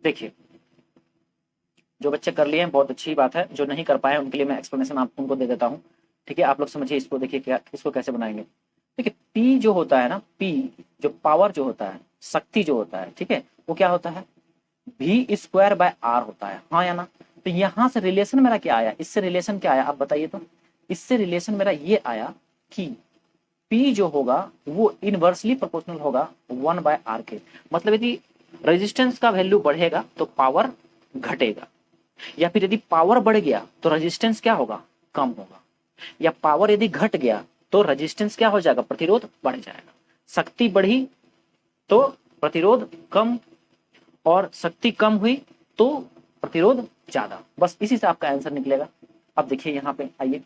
Speaker 1: देखिए जो बच्चे कर लिए हैं बहुत अच्छी बात है, जो नहीं कर पाए उनके लिए मैं एक्सप्लेनेशन आप उनको दे देता हूँ। ठीक है आप लोग समझिए इसको, देखिए क्या इसको कैसे बनाएंगे। देखिए पी जो होता है ना, पी जो पावर जो होता है, शक्ति जो होता है, ठीक है वो क्या होता है V²/R होता है, हाँ या ना। तो यहाँ से रिलेशन मेरा क्या आया, इससे रिलेशन क्या आया आप बताइए तो, इससे रिलेशन मेरा ये आया कि P जो होगा वो इनवर्सली प्रोपोर्शनल होगा 1/R के, मतलब यदि रेजिस्टेंस का वैल्यू बढ़ेगा तो पावर घटेगा, या फिर यदि पावर बढ़ गया तो रेजिस्टेंस क्या होगा कम होगा, या पावर यदि घट गया तो रेजिस्टेंस क्या हो जाएगा प्रतिरोध बढ़ जाएगा। शक्ति बढ़ी तो प्रतिरोध कम, और शक्ति कम हुई तो प्रतिरोध ज्यादा, बस इसी से आपका आंसर निकलेगा। अब देखिए यहाँ पे आइए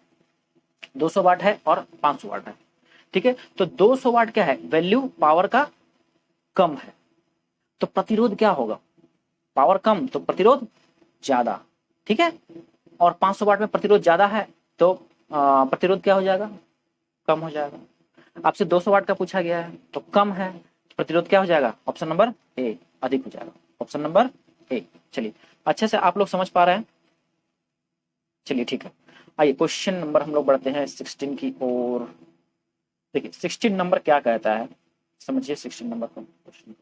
Speaker 1: 200 वाट है और 500 वाट है, ठीक है तो 200 वाट क्या है वैल्यू पावर का कम है, तो प्रतिरोध क्या होगा, पावर कम तो प्रतिरोध ज्यादा, ठीक है। और 500 वाट में प्रतिरोध ज्यादा है तो प्रतिरोध क्या हो जाएगा कम हो जाएगा। आपसे 200 वाट का पूछा गया है तो कम है, प्रतिरोध क्या हो जाएगा ऑप्शन नंबर ए अधिक हो जाएगा, ऑप्शन नंबर ए। चलिए अच्छे से आप लोग समझ पा रहे हैं, चलिए ठीक है। आइए क्वेश्चन नंबर हम लोग बढ़ते हैं 16 की ओर। देखिए 16 नंबर क्या कहता है, समझिए 16 नंबर को क्वेश्चन,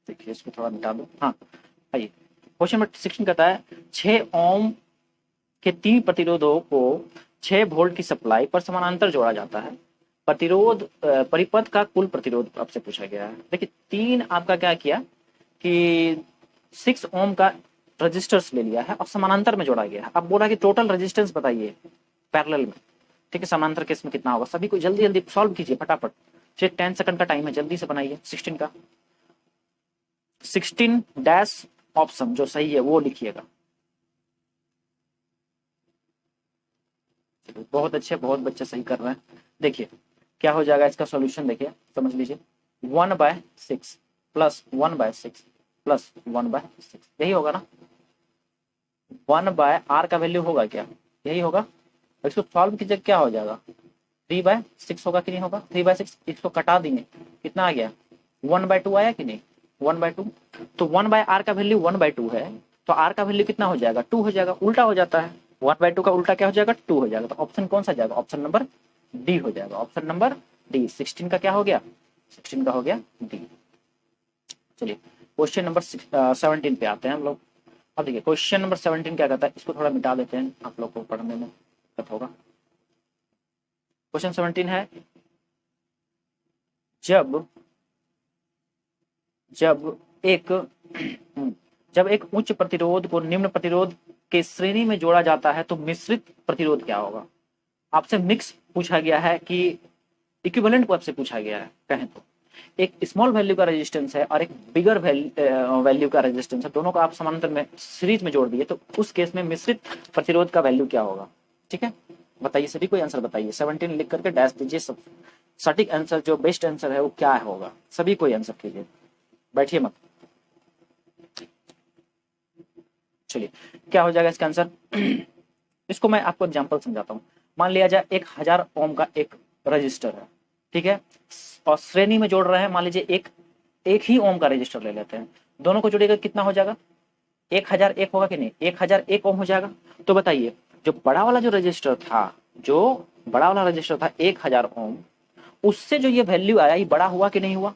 Speaker 1: देखिए इसको थोड़ा मिटा दो। हाँ आइए क्वेश्चन नंबर 16 कहता है 6 ओम के 3 प्रतिरोधों को 6 वोल्ट की सप्लाई पर समानांतर जोड़ा जाता है, प्रतिरोध परिपथ का कुल प्रतिरोध आपसे पूछा गया है। देखिए 3 आपका क्या किया कि 6 ओम का रजिस्टर्स ले लिया है और समानांतर में जोड़ा गया है। अब बोला कि टोटल रेजिस्टेंस बताइए पैरेलल में, ठीक है समानांतर केस में कितना होगा। सभी को जल्दी जल्दी सॉल्व कीजिए फटाफट, 10 सेकंड का टाइम है, जल्दी से बनाइए 16 का। 16 डैश ऑप्शन जो सही है वो लिखिएगा। बहुत अच्छे, बहुत बच्चे सही कर रहे हैं। देखिए क्या हो जाएगा इसका सॉल्यूशन, देखिए समझ लीजिए 1/6 प्लस 1/6 प्लस 1/6 यही होगा ना, 1/R का वैल्यू होगा क्या, यही होगा। इसको सॉल्व कीजिए क्या हो जाएगा 3/6 होगा कि नहीं होगा, 3/6 इसको कटा देंगे कितना आ गया 1/2 आया कि नहीं 1/2। तो 1/R का वैल्यू 1/2 है तो R का वैल्यू कितना हो जाएगा 2 हो जाएगा, उल्टा हो जाता है 1/2 का उल्टा क्या हो जाएगा 2 हो जाएगा। तो ऑप्शन कौन सा जाएगा ऑप्शन नंबर डी हो जाएगा, ऑप्शन नंबर डी। 16 का क्या हो गया 16 का हो गया डी। चलिए क्वेश्चन नंबर 17 पे आते हैं हम लोग। अब देखिए क्वेश्चन नंबर 17 क्या कहता है, इसको थोड़ा मिटा देते हैं आप लोग को पढ़ने में दिक्कत होगा। क्वेश्चन 17 है जब एक उच्च प्रतिरोध को निम्न प्रतिरोध के श्रेणी में जोड़ा जाता है तो मिश्रित प्रतिरोध क्या होगा। आपसे मिक्स पूछा गया है कि इक्विवेलेंट को आपसे पूछा गया है, कहें तो एक स्मॉल वैल्यू का रेजिस्टेंस है और एक बिगर वैल्यू का रेजिस्टेंस है, दोनों को आप समानांतर में सीरीज में जोड़ दिए तो उस केस में मिश्रित प्रतिरोध का वैल्यू क्या होगा। ठीक है बताइए, सभी कोई आंसर बताइए, 17 लिख करके डैश दीजिए, सब सटीक आंसर जो बेस्ट आंसर है वो क्या होगा, सभी कोई आंसर कीजिए, बैठिए मत। चलिए क्या हो जाएगा इसका आंसर इसको मैं आपको एग्जांपल समझाता हूँ। मान लिया जाए 1000 ओम का एक रजिस्टर है, ठीक है, और श्रेणी में जोड़ रहे हैं, मान लीजिए एक ही ओम का रजिस्टर ले लेते हैं, दोनों को जोड़ेगा कितना हो जाएगा 1001 होगा कि नहीं 1001 ओम हो जाएगा। तो बताइए जो बड़ा वाला जो रजिस्टर था, जो बड़ा वाला रजिस्टर था 1000 ओम, उससे जो ये वैल्यू आया ये बड़ा हुआ कि नहीं हुआ,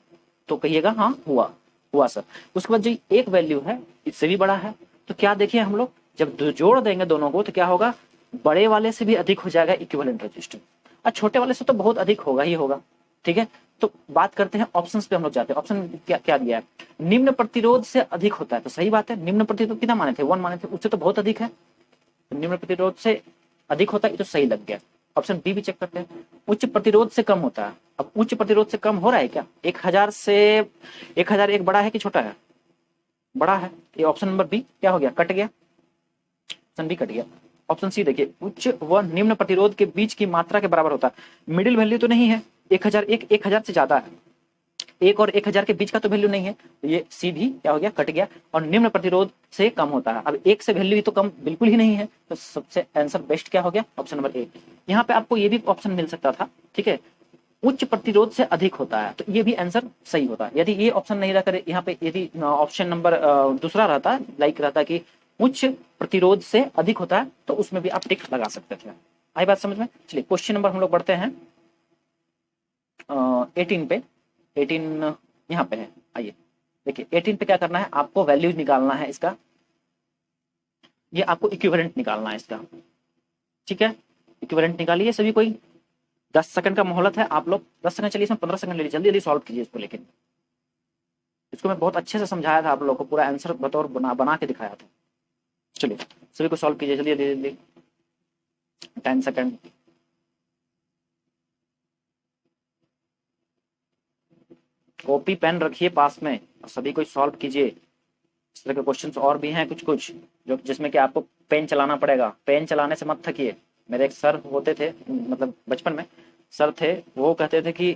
Speaker 1: तो कहिएगा हाँ हुआ सर। उसके बाद जो एक वैल्यू है इससे भी बड़ा है, तो क्या देखिए हम लोग जब जोड़ देंगे दोनों को तो क्या होगा, बड़े वाले से भी अधिक हो जाएगा इक्विवेलेंट रेजिस्टेंस, और छोटे वाले से तो बहुत अधिक होगा ही होगा। ठीक है, तो बात करते हैं ऑप्शंस पे हम लोग जाते हैं। ऑप्शन क्या क्या दिया है, निम्न प्रतिरोध से अधिक होता है, तो सही बात है। निम्न प्रतिरोध कितना माने थे, 1 माने थे, उससे तो बहुत अधिक है, तो निम्न प्रतिरोध से अधिक होता है, ये तो सही लग गया। ऑप्शन बी भी चेक करते हैं, उच्च प्रतिरोध से कम होता है। अब उच्च प्रतिरोध से कम हो रहा है क्या, 1000 से 1001 बड़ा है कि छोटा है, बड़ा है, ये ऑप्शन नंबर बी क्या हो गया, कट गया, ऑप्शन बी कट गया। ऑप्शन सी देखिए, उच्च व निम्न प्रतिरोध के बीच की मात्रा के बराबर होता है, मिडिल वैल्यू तो नहीं है, 1000 से ज्यादा है, 1 और 1000 के बीच का तो वैल्यू नहीं है, तो ये सी भी क्या हो गया, कट गया। और निम्न प्रतिरोध से कम होता है, अब 1 से वैल्यू तो कम बिल्कुल ही नहीं है, तो सबसे आंसर बेस्ट क्या हो गया, ऑप्शन नंबर ए। यहाँ पे आपको ये भी ऑप्शन मिल सकता था, ठीक है, उच्च प्रतिरोध से अधिक होता है, तो ये भी आंसर सही होता है। यदि ये ऑप्शन नहीं रहता, यहाँ पे यदि ऑप्शन नंबर दूसरा रहता, लाइक रहता कि उच्च प्रतिरोध से अधिक होता है, तो उसमें भी आप टिक लगा सकते थे। आई बात समझ में। चलिए क्वेश्चन नंबर हम लोग बढ़ते हैं 18 पे। 18 यहाँ पे है, आइए देखिए 18 पे क्या करना है, आपको वैल्यूज निकालना है इसका, ये आपको इक्विवेलेंट निकालना है इसका, ठीक है। इक्विवेलेंट निकालिए सभी कोई, 10 सेकंड का मोहलत है, आप लोग 10 सेकंड, चलिए इसमें 15 सेकंड ले लीजिए, जल्दी जल्दी सॉल्व कीजिए इसको। लेकिन इसको मैं बहुत अच्छे से समझाया था आप लोगों को, पूरा आंसर बतौर बना के दिखाया था। चलिए सभी को सॉल्व कीजिए जल्दी जल्दी, 10 सेकंड। कॉपी पेन रखिए पास में और सभी को सॉल्व कीजिए। इस तरह के क्वेश्चंस और भी हैं कुछ कुछ जो जिसमें कि आपको पेन चलाना पड़ेगा, पेन चलाने से मत थकिए। मेरे एक सर होते थे, मतलब बचपन में सर थे, वो कहते थे कि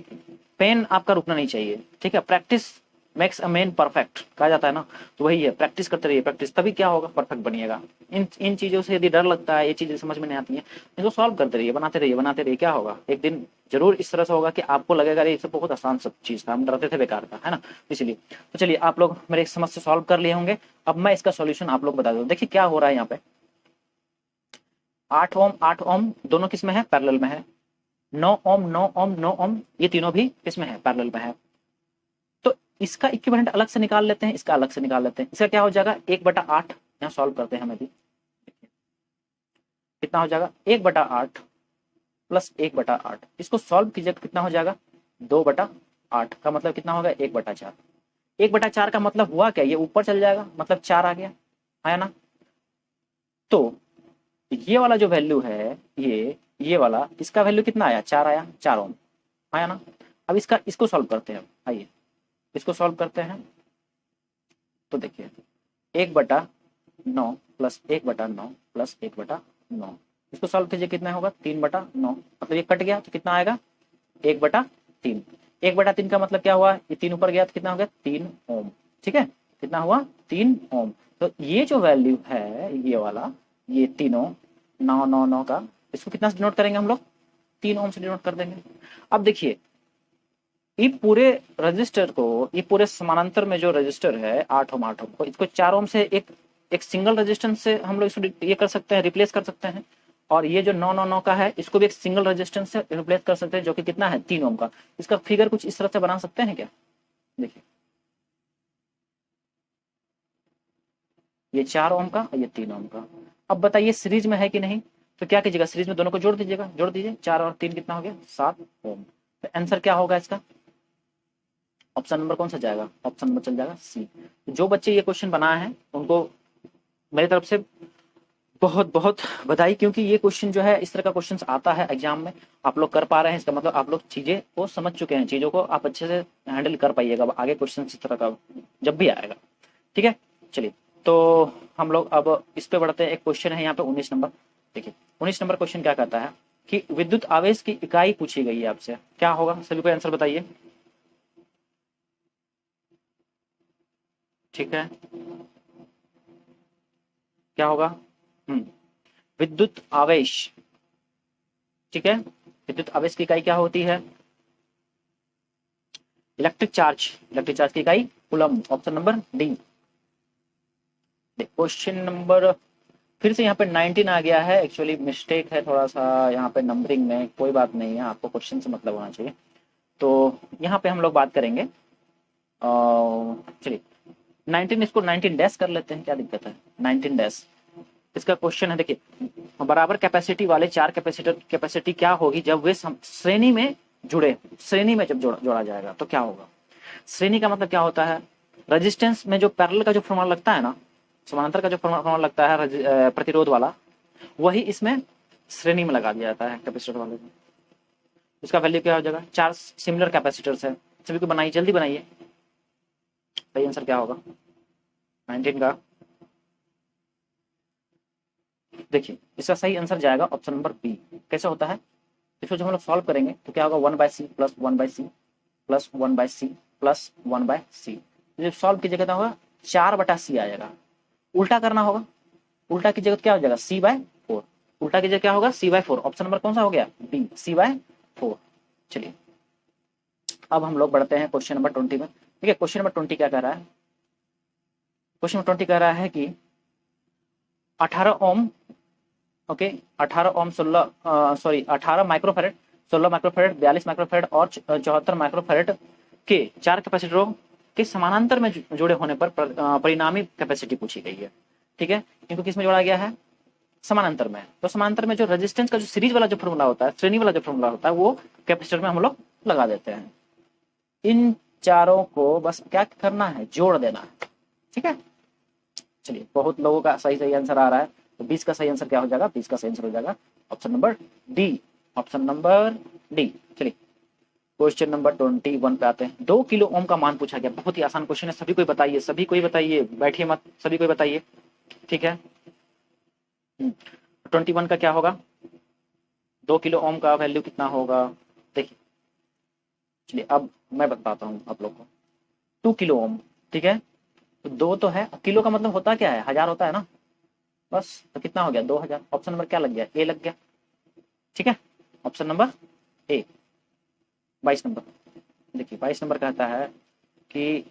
Speaker 1: पेन आपका रुकना नहीं चाहिए, ठीक है, practice makes a man perfect कहा जाता है ना, तो वही है, प्रैक्टिस करते रहिए, प्रैक्टिस, तभी क्या होगा, परफेक्ट बनिएगा। इन चीजों से यदि डर लगता है, ये चीजें समझ में नहीं आती हैं, इनको सॉल्व करते रहिए, बनाते रहिए, क्या होगा, एक दिन जरूर इस तरह से होगा कि आपको लगेगा ये सब बहुत आसान सब चीज था, हम डरते थे बेकार का, है ना। इसलिए तो चलिए आप लोग मेरे समस्या सॉल्व कर लिए होंगे, अब मैं इसका सॉल्यूशन आप लोग बता दूं। देखिए क्या हो रहा है यहाँ पे, 8 ओम दोनों किस में है, पैरेलल में है, 9 ओम 9 ओम 9 ओम ये तीनों भी किसमें है, पैरेलल में है। तो इसका इक्विवेलेंट अलग से निकाल लेते हैं, इसका अलग से निकाल लेते हैं। इसका क्या हो जाएगा, 1/8, यहाँ सॉल्व करते हैं हमें भी, कितना हो जाएगा, 1/8 प्लस 1/8, इसको सॉल्व कीजिए कितना हो जाएगा, 2/8 का मतलब कितना होगा, 1/4। 1/4 का मतलब हुआ क्या, ये ऊपर चल जाएगा, मतलब 4 आ गया, है ना। तो ये वाला जो वैल्यू है, ये वाला, इसका वैल्यू कितना आया, 4 आया, 4 ओम आया ना। अब इसको सॉल्व करते हैं, आइए इसको सॉल्व करते हैं। तो देखिए 1/9 प्लस 1/9 प्लस 1/9, इसको सॉल्व कीजिए कितना होगा, 3/9, मतलब ये कट गया तो कितना आएगा, 1/3। 1/3 का मतलब क्या हुआ, ये 3 ऊपर गया तो कितना हो गया, 3 ओम, ठीक है, कितना हुआ, 3 ओम। तो ये जो वैल्यू है, ये वाला, ये तीनों 9 का, इसको कितना से डिनोट करेंगे हम लोग, 3 ओम से डिनोट कर देंगे। अब देखिए ये पूरे रजिस्टर को, ये पूरे समानांतर में जो रजिस्टर है 8 ओम को, इसको 4 ओम से एक सिंगल रेजिस्टेंस से हम लोग इसको ये कर सकते हैं, रिप्लेस कर सकते हैं। और ये जो 9 का है, इसको भी एक सिंगल रेजिस्टेंस से रिप्लेस कर सकते हैं, जो कि कितना है, 3 ओम का। इसका फिगर कुछ इस तरह से बना सकते हैं क्या, देखिए ये 4 ओम का, ये 3 ओम का। अब बताइए सीरीज में है कि नहीं, तो क्या कीजिएगा, सीरीज में दोनों को जोड़ दीजिएगा, जोड़ दीजिए, 4 और 3 कितना हो गया, 7 ओम। तो आंसर क्या होगा इसका, ऑप्शन नंबर कौन सा जाएगा, ऑप्शन नंबर चल जाएगा सी। जो बच्चे ये क्वेश्चन बनाए हैं उनको मेरी तरफ से बहुत बहुत बधाई, क्योंकि ये क्वेश्चन जो है, इस तरह का क्वेश्चन आता है एग्जाम में, आप लोग कर पा रहे हैं, इसका मतलब आप लोग चीजें को समझ चुके हैं, चीजों को आप अच्छे से हैंडल कर पाइएगा आगे क्वेश्चन इस तरह का जब भी आएगा, ठीक है। चलिए तो हम लोग अब इस पे बढ़ते हैं। एक क्वेश्चन है यहाँ पे 19 नंबर, देखिए 19 नंबर क्वेश्चन क्या कहता है कि विद्युत आवेश की इकाई पूछी गई है आपसे, क्या होगा, सभी को आंसर बताइए, ठीक है, क्या होगा, विद्युत आवेश, ठीक है, विद्युत आवेश की इकाई क्या होती है, इलेक्ट्रिक चार्ज की इकाई coulomb, option number D. Question number फिर से यहाँ पे 19 आ गया है, एक्चुअली मिस्टेक है थोड़ा सा यहाँ पे नंबरिंग में, कोई बात नहीं है, आपको क्वेश्चन से मतलब होना चाहिए। तो यहाँ पे हम लोग बात करेंगे, चलिए 19, इसको 19 डैश कर लेते हैं, क्या दिक्कत है, 19 डैश। इसका क्वेश्चन है, देखिए बराबर कैपेसिटी वाले 4 कैपेसिटी क्या होगी जब वे श्रेणी में जुड़े श्रेणी में जब जोड़ा जाएगा तो क्या होगा। श्रेणी का मतलब क्या होता है, रेजिस्टेंस में जो पैरेलल का जो फॉर्मूला लगता है ना, समानांतर का जो फॉर्मूला लगता है प्रतिरोध वाला, वही इसमें श्रेणी में लगा दिया जाता है कैपेसिटर वाले में। इसका वैल्यू क्या हो जाएगा, 4 सिमिलर कैपेसिटर्स है, सभी को बनाइए, जल्दी बनाइए। सही आंसर क्या होगा 19 का। देखिए इसका सही आंसर जाएगा ऑप्शन नंबर बी। कैसे होता है, इसको जब हम लोग सॉल्व करेंगे तो क्या होगा 1/c plus 1/c plus 1/c plus 1/c। जब सॉल्व कीजिएगा तो होगा 4/c आएगा। उल्टा करना होगा, उल्टा कीजिएगा तो क्या हो जाएगा c/4। उल्टा कीजिए क्या होगा c/4। ऑप्शन नंबर कौन सा हो गया बी, c/4। चलिए अब हम लोग बढ़ते हैं क्वेश्चन नंबर 20 में। ठीक है, क्वेश्चन नंबर 20 क्या कह रहा है, क्वेश्चन नंबर 20 कह रहा है कि 18 ओम, ओके 18 ओम 18 माइक्रोफेरेड, 16 माइक्रोफेरेड, 42 माइक्रोफेरेड और 74 माइक्रोफेरेड के 4 कैपेसिटरों के समानांतर में जुड़े होने पर परिणामी कैपेसिटी पूछी गई है। ठीक है, इनको किस में जोड़ा गया है, समानांतर में। तो समानांतर में जो रेजिस्टेंस का जो सीरीज वाला जो फॉर्मूला होता है, श्रेणी वाला जो फॉर्मूला होता है, वो कैपेसिटर में हम लोग लगा देते हैं। इन चारों को बस क्या करना है, जोड़ देना है। ठीक है, चलिए बहुत लोगों का सही आंसर आ रहा है, तो 20 का सही आंसर क्या हो जाएगा, 20 का सही आंसर हो जाएगा option number D, option number D. चलिए क्वेश्चन नंबर 21 पे आते हैं। 2 किलो ओम का मान पूछा गया, बहुत ही आसान क्वेश्चन है, सभी कोई बताइए, सभी कोई बताइए, बैठिए मत, सभी कोई बताइए। ठीक है 21 का क्या होगा, 2 किलो ओम का वैल्यू कितना होगा, देखिए। चलिए अब मैं बताता हूँ आप लोग को। 2 किलो ओम, ठीक है, तो 2 तो है, किलो का मतलब होता क्या है, 1000 होता है ना, बस तो कितना हो गया 2000। ऑप्शन नंबर क्या लग गया, ए लग गया। ठीक है, ऑप्शन नंबर ए। 22 नंबर देखिए, 22 नंबर कहता है कि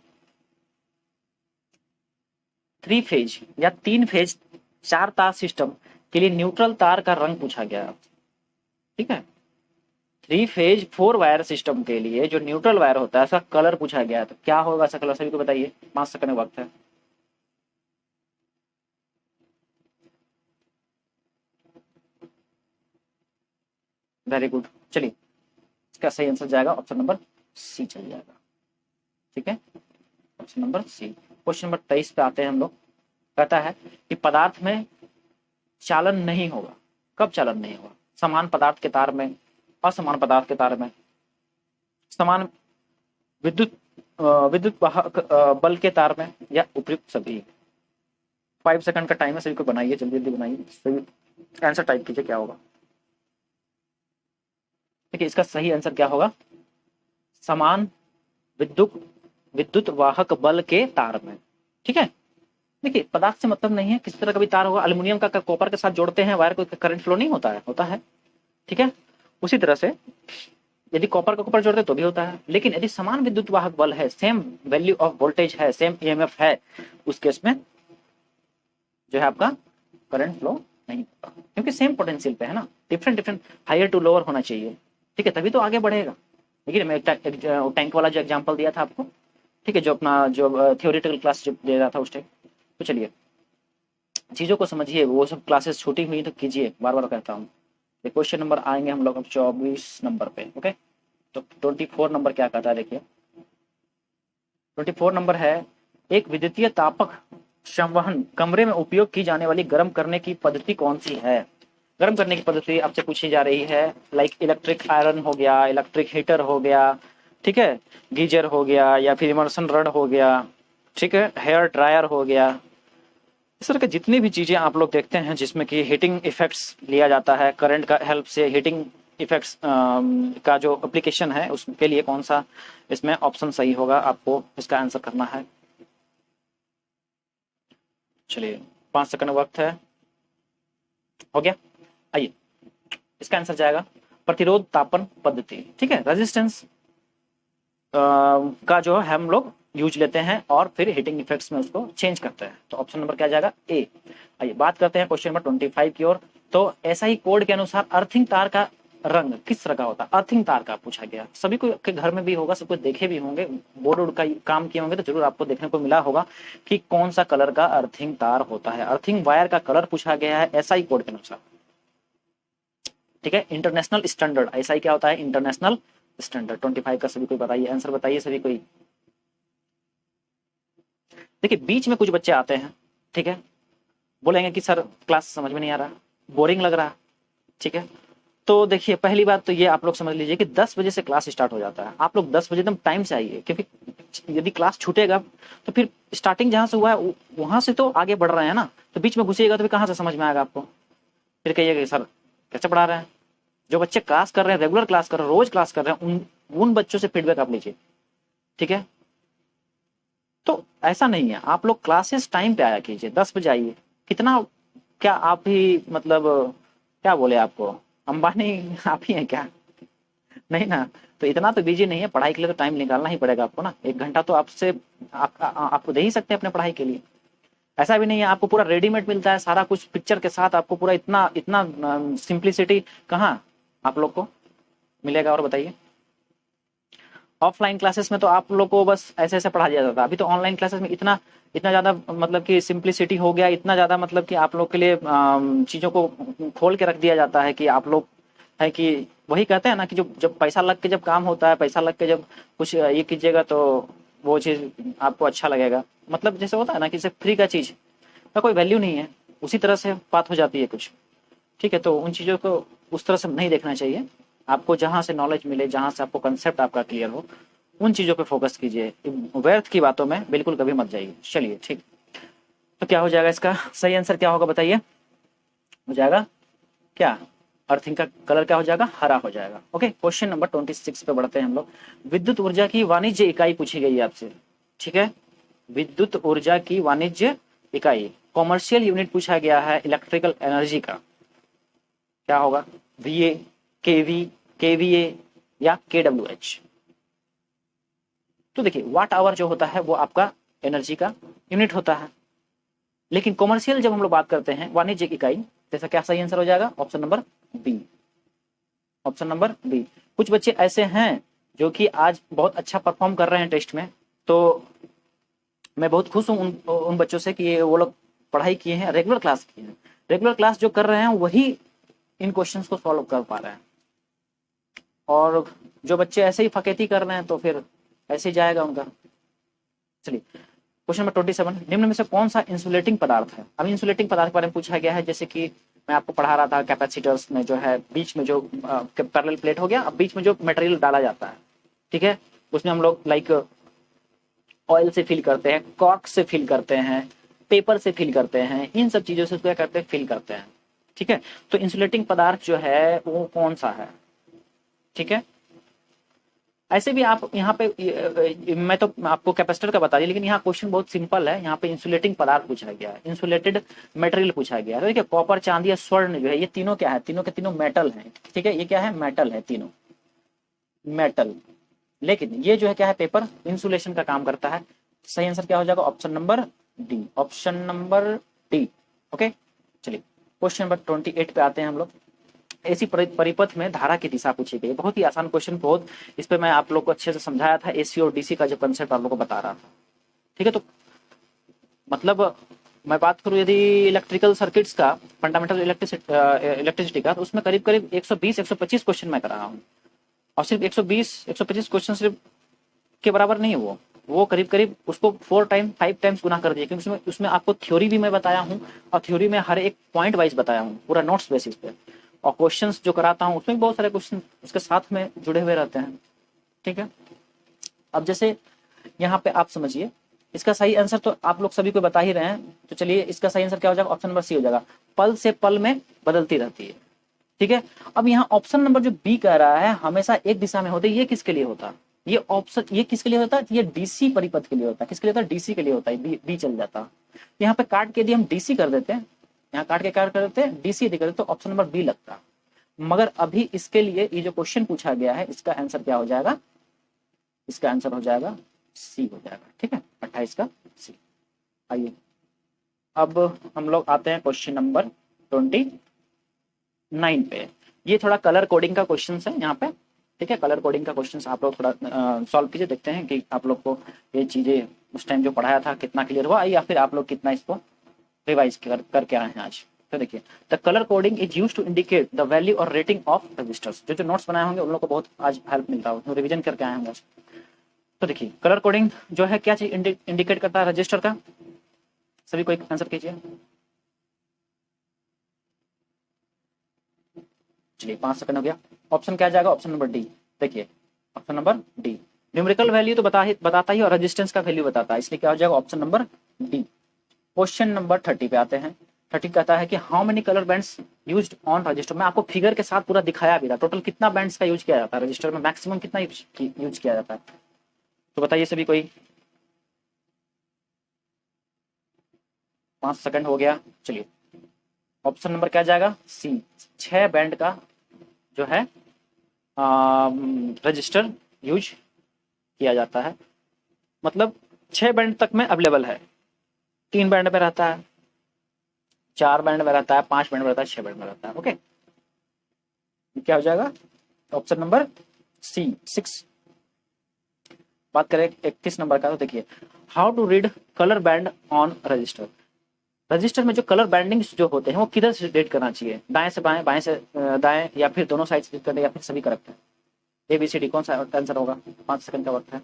Speaker 1: 3 फेज या 3 फेज 4 तार सिस्टम के लिए न्यूट्रल तार का रंग पूछा गया। ठीक है, 3 फेज 4 वायर सिस्टम के लिए जो न्यूट्रल वायर होता है उसका कलर पूछा गया, तो क्या होगा ऐसा कलर, सभी को बताइए, 5 सेकंड वक्त है। वेरी गुड, चलिए इसका सही आंसर जाएगा ऑप्शन नंबर सी चल जाएगा। ठीक है, option number C. Question number 23 पे आते हैं हम लोग। कहता है कि पदार्थ में चालन नहीं होगा, कब चालन नहीं होगा, समान पदार्थ के तार में, असमान पदार्थ के तार में, समान विद्युत वाहक बल के तार में, या उपयुक्त सभी। 5 सेकंड का टाइम है, सभी को बनाइए, जल्दी जल्दी बनाइए, सभी आंसर टाइप कीजिए क्या होगा। देखिए इसका सही आंसर क्या होगा, समान विद्युत वाहक बल के तार में। ठीक है, देखिए पदार्थ से मतलब नहीं है, किसी तरह का भी तार होगा, एल्युमिनियम का कॉपर के साथ जोड़ते हैं वायर को, करंट फ्लो नहीं होता है, होता है। ठीक है, उसी तरह से यदि कॉपर का कॉपर जोड़ते तो भी होता है, लेकिन यदि समान विद्युत वाहक बल है, सेम वैल्यू ऑफ वोल्टेज है, सेम ईएमएफ है, उस केस में जो है आपका करंट फ्लो नहीं होता, क्योंकि सेम पोटेंशियल पे है ना, डिफरेंट हायर टू लोअर होना चाहिए। ठीक है, तभी तो आगे बढ़ेगा। देखिए मैं टैंक वाला जो एग्जाम्पल दिया था आपको, ठीक है, जो अपना जो थियोरिटिकल क्लास जो दे रहा था उस टाइम। तो चलिए चीज़ों को समझिए, वो सब क्लासेस छूटी हुई तो कीजिए, बार बार कहता हूँ। क्वेश्चन नंबर आएंगे हम लोग अब 24 नंबर पे। ओके, तो 24 नंबर क्या कहता है, देखिए 24 नंबर है, एक विद्युतीय तापक संवहन कमरे में उपयोग की जाने वाली गर्म करने की पद्धति कौन सी है। गर्म करने की पद्धति आपसे पूछी जा रही है, लाइक इलेक्ट्रिक आयरन हो गया, इलेक्ट्रिक हीटर हो गया, ठीक है, गीजर हो गया, या फिर इमर्सन रड हो गया, ठीक है, हेयर ड्रायर हो गया। इस तरह के जितनी भी चीज़ें आप लोग देखते हैं जिसमें कि हीटिंग इफेक्ट्स लिया जाता है, करंट का हेल्प से हीटिंग इफेक्ट्स का जो एप्लीकेशन है उसके लिए कौन सा इसमें ऑप्शन सही होगा, आपको इसका आंसर करना है। चलिए 5 सेकंड वक्त है, हो गया। आइए इसका आंसर जाएगा प्रतिरोध तापन पद्धति। ठीक है, रेजिस्टेंस का जो है हम लोग यूज लेते हैं और फिर हीटिंग इफेक्ट्स में उसको चेंज करते हैं। तो ऑप्शन नंबर क्या जाएगा, ए। आइए बात करते हैं क्वेश्चन नंबर 25 की ओर। तो ऐसा ही कोड के अनुसार अर्थिंग तार का रंग किस तरह का होता है, अर्थिंग तार का पूछा गया। सभी को के घर में भी होगा, सबको देखे भी होंगे, बोर्ड वोर्ड का काम किए होंगे तो जरूर आपको देखने को मिला होगा कि कौन सा कलर का अर्थिंग तार होता है। अर्थिंग वायर का कलर पूछा गया है एसआई कोड के अनुसार। ठीक है, इंटरनेशनल स्टैंडर्ड, एसआई क्या होता है, इंटरनेशनल स्टैंडर्ड 25 का सभी कोई बताइए, आंसर बताइए सभी कोई। देखिए बीच में कुछ बच्चे आते हैं, ठीक है, बोलेंगे कि सर क्लास समझ में नहीं आ रहा, बोरिंग लग रहा, ठीक है। तो देखिए पहली बात तो ये आप लोग समझ लीजिए कि 10 बजे से क्लास स्टार्ट हो जाता है। आप लोग 10 बजे एकदम टाइम से आइए, क्योंकि यदि क्लास छूटेगा तो फिर स्टार्टिंग जहाँ से हुआ है वहां से तो आगे बढ़ रहे हैं ना, तो बीच में घुसिएगा तो फिर कहाँ से समझ में आएगा आपको। फिर कहिएगा सर कैसे पढ़ा रहे हैं। जो बच्चे क्लास कर रहे हैं, रेगुलर क्लास कर रहे हैं, रोज क्लास कर रहे हैं, उन बच्चों से फीडबैक आप लीजिए, ठीक है। तो ऐसा नहीं है, आप लोग क्लासेस टाइम पे आया कीजिए, 10 बजे आइए। कितना, क्या आप ही मतलब क्या बोले आपको, अंबानी आप ही हैं क्या? नहीं ना, तो इतना तो बिजी नहीं है, पढ़ाई के लिए तो टाइम निकालना ही पड़ेगा आपको ना। 1 घंटा तो आपसे आपको दे ही सकते हैं अपने पढ़ाई के लिए। ऐसा भी नहीं है आपको पूरा रेडीमेड मिलता है सारा कुछ पिक्चर के साथ, आपको पूरा इतना इतना सिंप्लिसिटी कहाँ आप लोग को मिलेगा, और बताइए। ऑफलाइन क्लासेस में तो आप लोग को बस ऐसे ऐसे पढ़ा दिया जाता है, अभी तो ऑनलाइन क्लासेस में इतना इतना ज़्यादा मतलब कि सिंप्लिसिटी हो गया, इतना ज़्यादा मतलब कि आप लोग के लिए चीज़ों को खोल के रख दिया जाता है कि आप लोग है कि वही कहते हैं ना कि जो जब पैसा लग के जब काम होता है, पैसा लग के जब कुछ ये कीजिएगा तो वो चीज़ आपको अच्छा लगेगा। मतलब जैसे होता है ना कि सिर्फ फ्री का चीज़ का कोई वैल्यू नहीं है, उसी तरह से बात हो जाती है कुछ, ठीक है। तो उन चीज़ों को उस तरह से नहीं देखना चाहिए। आपको जहाँ से नॉलेज मिले, जहाँ से आपको कंसेप्ट आपका क्लियर हो, उन चीज़ों पे फोकस कीजिए, व्यर्थ की बातों में बिल्कुल कभी मत जाइए। चलिए ठीक, तो क्या हो जाएगा इसका सही आंसर, क्या होगा बताइए। हो जाएगा क्या, अर्थिंग का कलर क्या हो जाएगा, हरा हो जाएगा। ओके, क्वेश्चन नंबर 26 पे बढ़ते हैं हम लोग। विद्युत ऊर्जा की वाणिज्य इकाई पूछी गई है आपसे, ठीक है। विद्युत ऊर्जा की वाणिज्य इकाई, कॉमर्शियल यूनिट पूछा गया है इलेक्ट्रिकल एनर्जी का, क्या होगा, VA, KV, KVA या KWH। तो देखिए वाट आवर जो होता है वो आपका एनर्जी का यूनिट होता है, लेकिन कॉमर्शियल जब हम लोग बात करते हैं वाणिज्यिक इकाई, जैसा क्या सही आंसर हो जाएगा, option number B, option number B. कुछ बच्चे ऐसे हैं जो कि आज बहुत अच्छा परफॉर्म कर रहे हैं टेस्ट में, तो मैं बहुत खुश हूँ उन बच्चों से कि वो लोग पढ़ाई किए हैं, रेगुलर क्लास किए हैं। रेगुलर क्लास जो कर रहे हैं वही इन क्वेश्चंस को सॉल्व कर पा रहे हैं, और जो बच्चे ऐसे ही फकेती कर रहे हैं तो फिर ऐसे ही जाएगा उनका। चलिए क्वेश्चन नंबर 27, निम्न में से कौन सा इंसुलेटिंग पदार्थ है। अब इंसुलेटिंग पदार्थ के बारे में पूछा गया है, जैसे कि मैं आपको पढ़ा रहा था कैपेसिटर्स में जो है बीच में जो पैरेलल प्लेट हो गया, अब बीच में जो मटेरियल डाला जाता है, ठीक है, उसमें हम लोग लाइक ऑयल से फिल करते हैं, कॉर्क से फिल करते हैं, पेपर से फिल करते हैं, इन सब चीजों से क्या करते हैं, फिल करते हैं, ठीक है। तो इंसुलेटिंग पदार्थ जो है वो कौन सा है, ठीक है। ऐसे भी आप यहाँ पे मैं तो आपको कैपेसिटर का बता दिया, लेकिन यहाँ क्वेश्चन बहुत सिंपल है। यहाँ पे इंसुलेटिंग पदार्थ पूछा गया है, इंसुलेटेड मटेरियल पूछा गया है। तो देखिए कॉपर, चांदी या स्वर्ण जो है ये तीनों क्या है, तीनों के तीनों मेटल हैं, ठीक है। ये क्या है, मेटल है, तीनों मेटल। लेकिन ये जो है क्या है, पेपर इंसुलेशन का काम करता है। सही आंसर क्या हो जाएगा, option number D, option number D. Okay चलिए क्वेश्चन नंबर 28 पे आते हैं हम लोग। ऐसी परिपथ में धारा की दिशा पूछी गई, बहुत ही आसान क्वेश्चन, बहुत इस पे मैं आप लोग को अच्छे से समझाया था, एसी और डीसी का जो कंसेप्ट आप लोग को बता रहा था, ठीक है। तो मतलब मैं बात करूं यदि इलेक्ट्रिकल सर्किट्स का, फंडामेंटल इलेक्ट्रिसिटी का, तो उसमें करीब करीब 120-125 क्वेश्चन मैं करा रहा हूँ, और सिर्फ 120-125 क्वेश्चन सिर्फ के बराबर नहीं है वो करीब करीब उसको 5 टाइम्स गुना कर दिया, क्योंकि उसमें आपको थ्योरी भी मैं बताया हूँ, और थ्योरी में हर एक पॉइंट वाइज बताया हूँ, पूरा नोट्स बेसिस पे, और क्वेश्चंस जो कराता हूँ उसमें भी बहुत सारे क्वेश्चन उसके साथ में जुड़े हुए रहते हैं, ठीक है। अब जैसे यहाँ पे आप समझिए, इसका सही आंसर तो आप लोग सभी को बता ही रहे हैं, तो चलिए इसका सही आंसर क्या हो जाएगा, ऑप्शन नंबर सी हो जाएगा, पल से पल में बदलती रहती है, ठीक है। अब यहाँ ऑप्शन नंबर जो बी कह रहा है हमेशा एक दिशा में होते, ये किसके लिए होता, ये ऑप्शन ये किसके लिए होता है, ये डीसी परिपथ के लिए होता है, किसके लिए होता है, डीसी के लिए होता है, बी चल जाता। यहाँ पे काट के यदि हम डीसी कर देते हैं, यहाँ काट के काट कर देते हैं डीसी यदि कर देते तो ऑप्शन नंबर बी लगता। मगर अभी इसके लिए ये जो क्वेश्चन पूछा गया है इसका आंसर क्या हो जाएगा, इसका आंसर हो जाएगा सी हो जाएगा, ठीक है, 28 का सी। आइए अब हम लोग आते हैं क्वेश्चन नंबर 29 पे। ये थोड़ा कलर कोडिंग का क्वेश्चन है यहाँ पे, ठीक है। कलर कोडिंग का क्वेश्चन आप लोग थोड़ा सॉल्व कीजिए, देखते हैं कि आप लोग को ये चीजें उस टाइम जो पढ़ाया था कितना क्लियर हुआ, या फिर आप लोग कितना इसको रिवाइज करके आए हैं आज। तो देखिए the colour coding is use to indicate the value और रेटिंग ऑफ रजिस्टर्स। जो जो नोट्स बनाए होंगे उन लोगों को बहुत आज हेल्प मिलता है, रिवीजन करके आए होंगे। तो देखिए कलर कोडिंग जो है क्या चीज इंडिकेट करता है रजिस्टर का, सभी को एक आंसर कीजिए। चलिए 5 सेकंड हो गया। ऑप्शन क्या जाएगा? Option number D. देखिए option number D, numerical value तो बताता ही और रेजिस्टेंस का वैल्यू बताता है, इसलिए क्या हो जाएगा? Option number D. Question number 30 पे आते हैं। 30 कहता है कि how many colour bands used on register. मैं आपको फिगर के साथ पूरा दिखाया भी था, टोटल कितना बैंड्स का यूज किया जाता है रजिस्टर में, मैक्सिमम कितना यूज किया जाता है, तो बताइए सभी कोई। 5 सेकंड हो गया। चलिए ऑप्शन नंबर क्या जाएगा? सी, 6 बैंड का जो है रजिस्टर यूज किया जाता है। मतलब 6 बैंड तक में अवेलेबल है, 3 बैंड में रहता है, 4 बैंड में रहता है, 5 बैंड में रहता है, 6 बैंड में रहता है। ओके, क्या हो जाएगा? Option number C 6। बात करें 31 नंबर का, तो देखिए how to read colour band on resistor. Resistor में जो कलर बैंडिंग जो होते हैं वो किधर से रीड करना चाहिए? दाएं से बाएं, बाएं से दाएं, या फिर दोनों साइड से रीड करना, या फिर सभी करेक्ट है? ABCD कौन सा आंसर होगा? 5 सेकंड का वक्त है।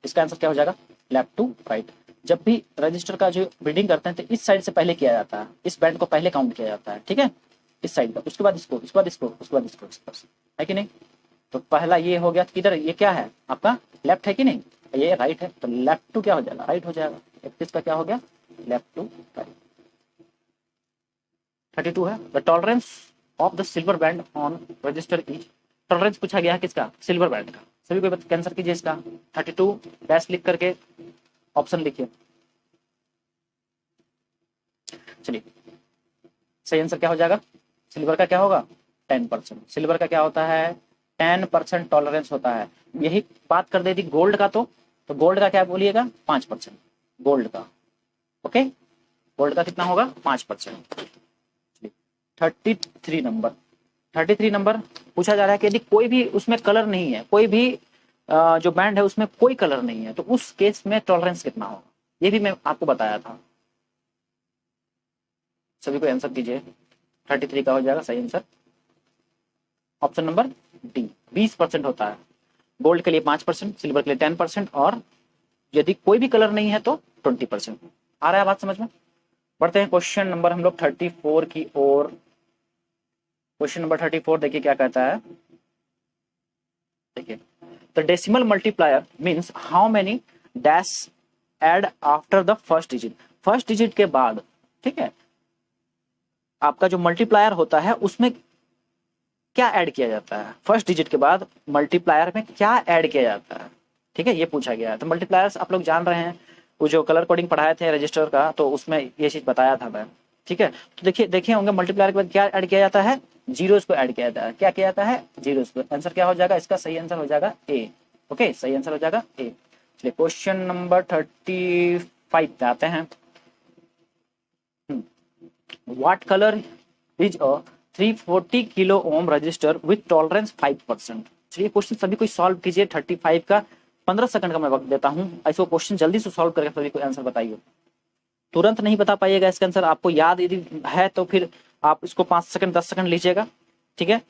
Speaker 1: इसका आंसर क्या हो जाएगा? Left to right. जब भी रजिस्टर का जो रीडिंग करते हैं तो इस साइड से पहले किया जाता है, इस बैंड को पहले काउंट किया जाता है, ठीक है, इस साइड का, उसके बाद इसको, उसके बाद इसको, उसके बाद इसको, है कि नहीं? तो पहला ये हो गया, किधर ये क्या है आपका? लेफ्ट है कि नहीं? ये राइट है, तो लेफ्ट टू क्या हो जाएगा? राइट हो जाएगा। 31 का क्या हो गया? Left to right. 32 है the tolerance of the silver band on resistor is. Tolerance पूछा गया है किसका? सिल्वर बैंड का। सभी को कैंसर कीजिए इसका। 32 डैश लिख करके ऑप्शन लिखिए। चलिए सही आंसर क्या हो जाएगा? सिल्वर का क्या होगा? 10%। सिल्वर का क्या होता है? 10% टॉलरेंस होता है। यही बात कर देती गोल्ड का, तो गोल्ड का क्या बोलिएगा? 5%। गोल्ड का, ओके, गोल्ड का कितना होगा? 5%। 33 नंबर, 33 नंबर पूछा जा रहा है कि यदि कोई भी उसमें कलर नहीं है, कोई भी जो बैंड है उसमें कोई कलर नहीं है, तो उस केस में टॉलरेंस कितना होगा? ये भी मैं आपको बताया था। सभी को आंसर कीजिए। 33 का हो जाएगा सही आंसर ऑप्शन नंबर डी, 20% होता है। गोल्ड के लिए 5%, सिल्वर के लिए 10%, और यदि कोई भी कलर नहीं है तो 20%। आ रहा है बात समझ में? बढ़ते हैं क्वेश्चन नंबर हम लोग 34 की ओर। क्वेश्चन नंबर 34 देखिए क्या कहता है। देखिए the decimal multiplier means how many dash add after the first digit. First digit के बाद, ठीक है, आपका जो मल्टीप्लायर होता है उसमें क्या ऐड किया जाता है? फर्स्ट डिजिट के बाद मल्टीप्लायर में क्या ऐड किया जाता है? ठीक है, ये पूछा गया है। तो मल्टीप्लायर्स आप लोग जान रहे हैं, वो जो कलर कोडिंग पढ़ाए थे रजिस्टर का, तो उसमें ये चीज बताया था मैं, ठीक है। तो देखिए देखे होंगे मल्टीप्लायर के बाद क्या ऐड किया जाता है? जीरोस को ऐड किया जाता है। क्या किया जाता है? जीरोस को। आंसर क्या हो जाएगा इसका? सही आंसर हो जाएगा ए। ओके, सही आंसर हो जाएगा ए। चलिए क्वेश्चन नंबर 35 पे आते हैं। What colour is a 340 kilo ohm resistor with tolerance 5%। चलिए क्वेश्चन सभी कोई सॉल्व कीजिए। 35 का 15 सेकंड का मैं वक्त देता हूं, ऐसे क्वेश्चन जल्दी से सॉल्व करके सभी को आंसर बताइए। तुरंत नहीं बता पाइएगा इसका आंसर, आपको याद यदि है तो फिर आप इसको 5 सेकंड 10 सेकंड लीजिएगा, ठीक है,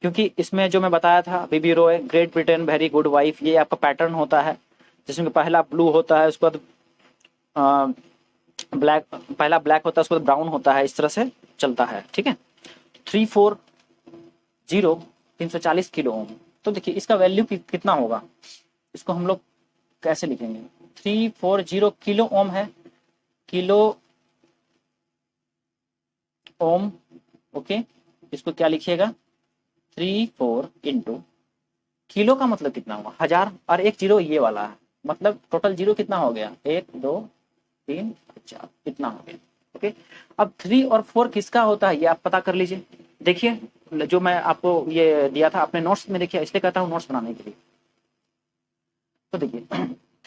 Speaker 1: क्योंकि इसमें जो मैं बताया था बीबी Roy, great Britain, very good wife, ये आपका पैटर्न होता है, जिसमें पहला ब्लू होता है, उसके बाद ब्लैक, पहला ब्लैक होता है, उसके बाद ब्राउन होता है, इस तरह से चलता है, ठीक है। 340 किलो ओम, तो देखिए इसका वैल्यू कितना होगा, इसको हम लोग कैसे लिखेंगे? 340 किलो ओम है, किलो ओम, ओके, इसको क्या लिखिएगा? 34 इंटू, किलो का मतलब कितना हुआ? 1000, और एक जीरो ये वाला है, मतलब टोटल जीरो कितना हो गया? 1 2 3 4, इतना हो गया, ओके। अब 3 और 4 किसका होता है ये आप पता कर लीजिए। देखिए जो मैं आपको ये दिया था अपने नोट्स में, देखिए इसलिए कहता हूँ नोट्स बनाने के लिए। तो देखिए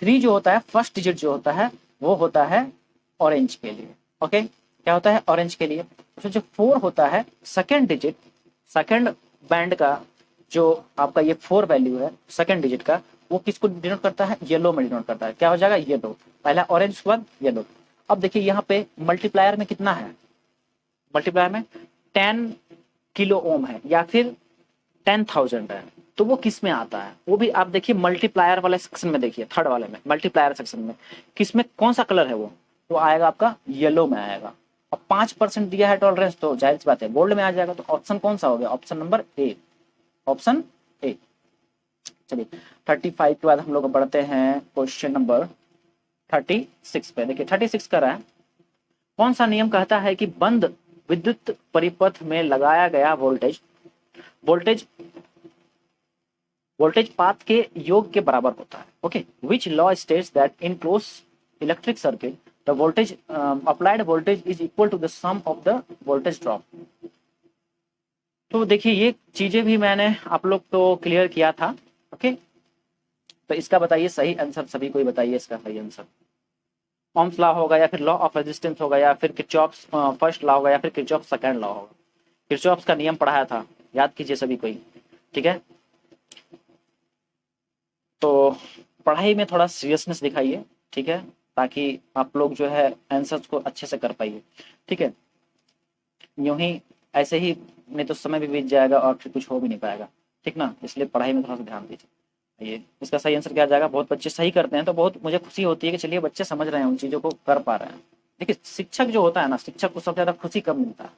Speaker 1: 3 जो होता है फर्स्ट डिजिट जो होता है वो होता है ऑरेंज के लिए, ओके, क्या होता है? ऑरेंज के लिए। तो जो 4 होता है सेकेंड डिजिट, सेकेंड बैंड का जो आपका ये 4 वैल्यू है सेकेंड डिजिट का, वो किसको डिनोट करता है? येलो में डिनोट करता है। क्या हो जाएगा? येलो। पहला ऑरेंज, उसके बाद येलो। अब देखिए यहाँ पे मल्टीप्लायर में कितना है, मल्टीप्लायर में 10 किलो ओम है या फिर 10,000 है, तो वो किस में आता है, वो भी आप देखिए मल्टीप्लायर वाले सेक्शन में देखिए, थर्ड वाले में मल्टीप्लायर सेक्शन में किस में कौन सा कलर है वो आएगा आपका येलो में आएगा। अब 5% दिया है टॉलरेंस, तो जाहिर सी बात है गोल्ड में आ जाएगा। तो ऑप्शन कौन सा हो गया, option number A, option A. चलिए 35 के बाद हम लोग बढ़ते हैं क्वेश्चन नंबर 36 पे। देखिए 36 कर रहा है, कौन सा नियम कहता है कि बंद विद्युत परिपथ में लगाया गया वोल्टेज वोल्टेज वोल्टेज पाथ के योग के बराबर होता है। Okay, which law states that in closed electric circuit the voltage applied voltage is equal to the sum of the voltage drop. तो देखिए ये चीजें भी मैंने आप लोग तो क्लियर किया था। ओके, तो इसका बताइए सही आंसर, सभी को ही बताइए इसका सही आंसर। ओम्स लॉ होगा या फिर लॉ ऑफ रेजिस्टेंस होगा या फिर किरचॉफ्स फर्स्ट लॉ होगा या फिर किरचॉफ सेकंड लॉ होगा। किरचॉफ्स का नियम पढ़ाया था, याद कीजिए सभी को ही, ठीक है। तो पढ़ाई में थोड़ा सीरियसनेस दिखाइए, ठीक है, ताकि आप लोग जो है आंसर्स को अच्छे से कर पाइए, ठीक है। यूं ही ऐसे ही नहीं तो समय भी बीत जाएगा और फिर कुछ हो भी नहीं पाएगा, ठीक ना। इसलिए पढ़ाई में थोड़ा सा ध्यान दीजिए। ये इसका सही आंसर क्या आ जाएगा, बहुत बच्चे सही करते हैं तो बहुत मुझे खुशी होती है कि चलिए बच्चे समझ रहे हैं, उन चीज़ों को कर पा रहे हैं। देखिए शिक्षक जो होता है ना, शिक्षक को सबसे ज़्यादा खुशी कब मिलता है,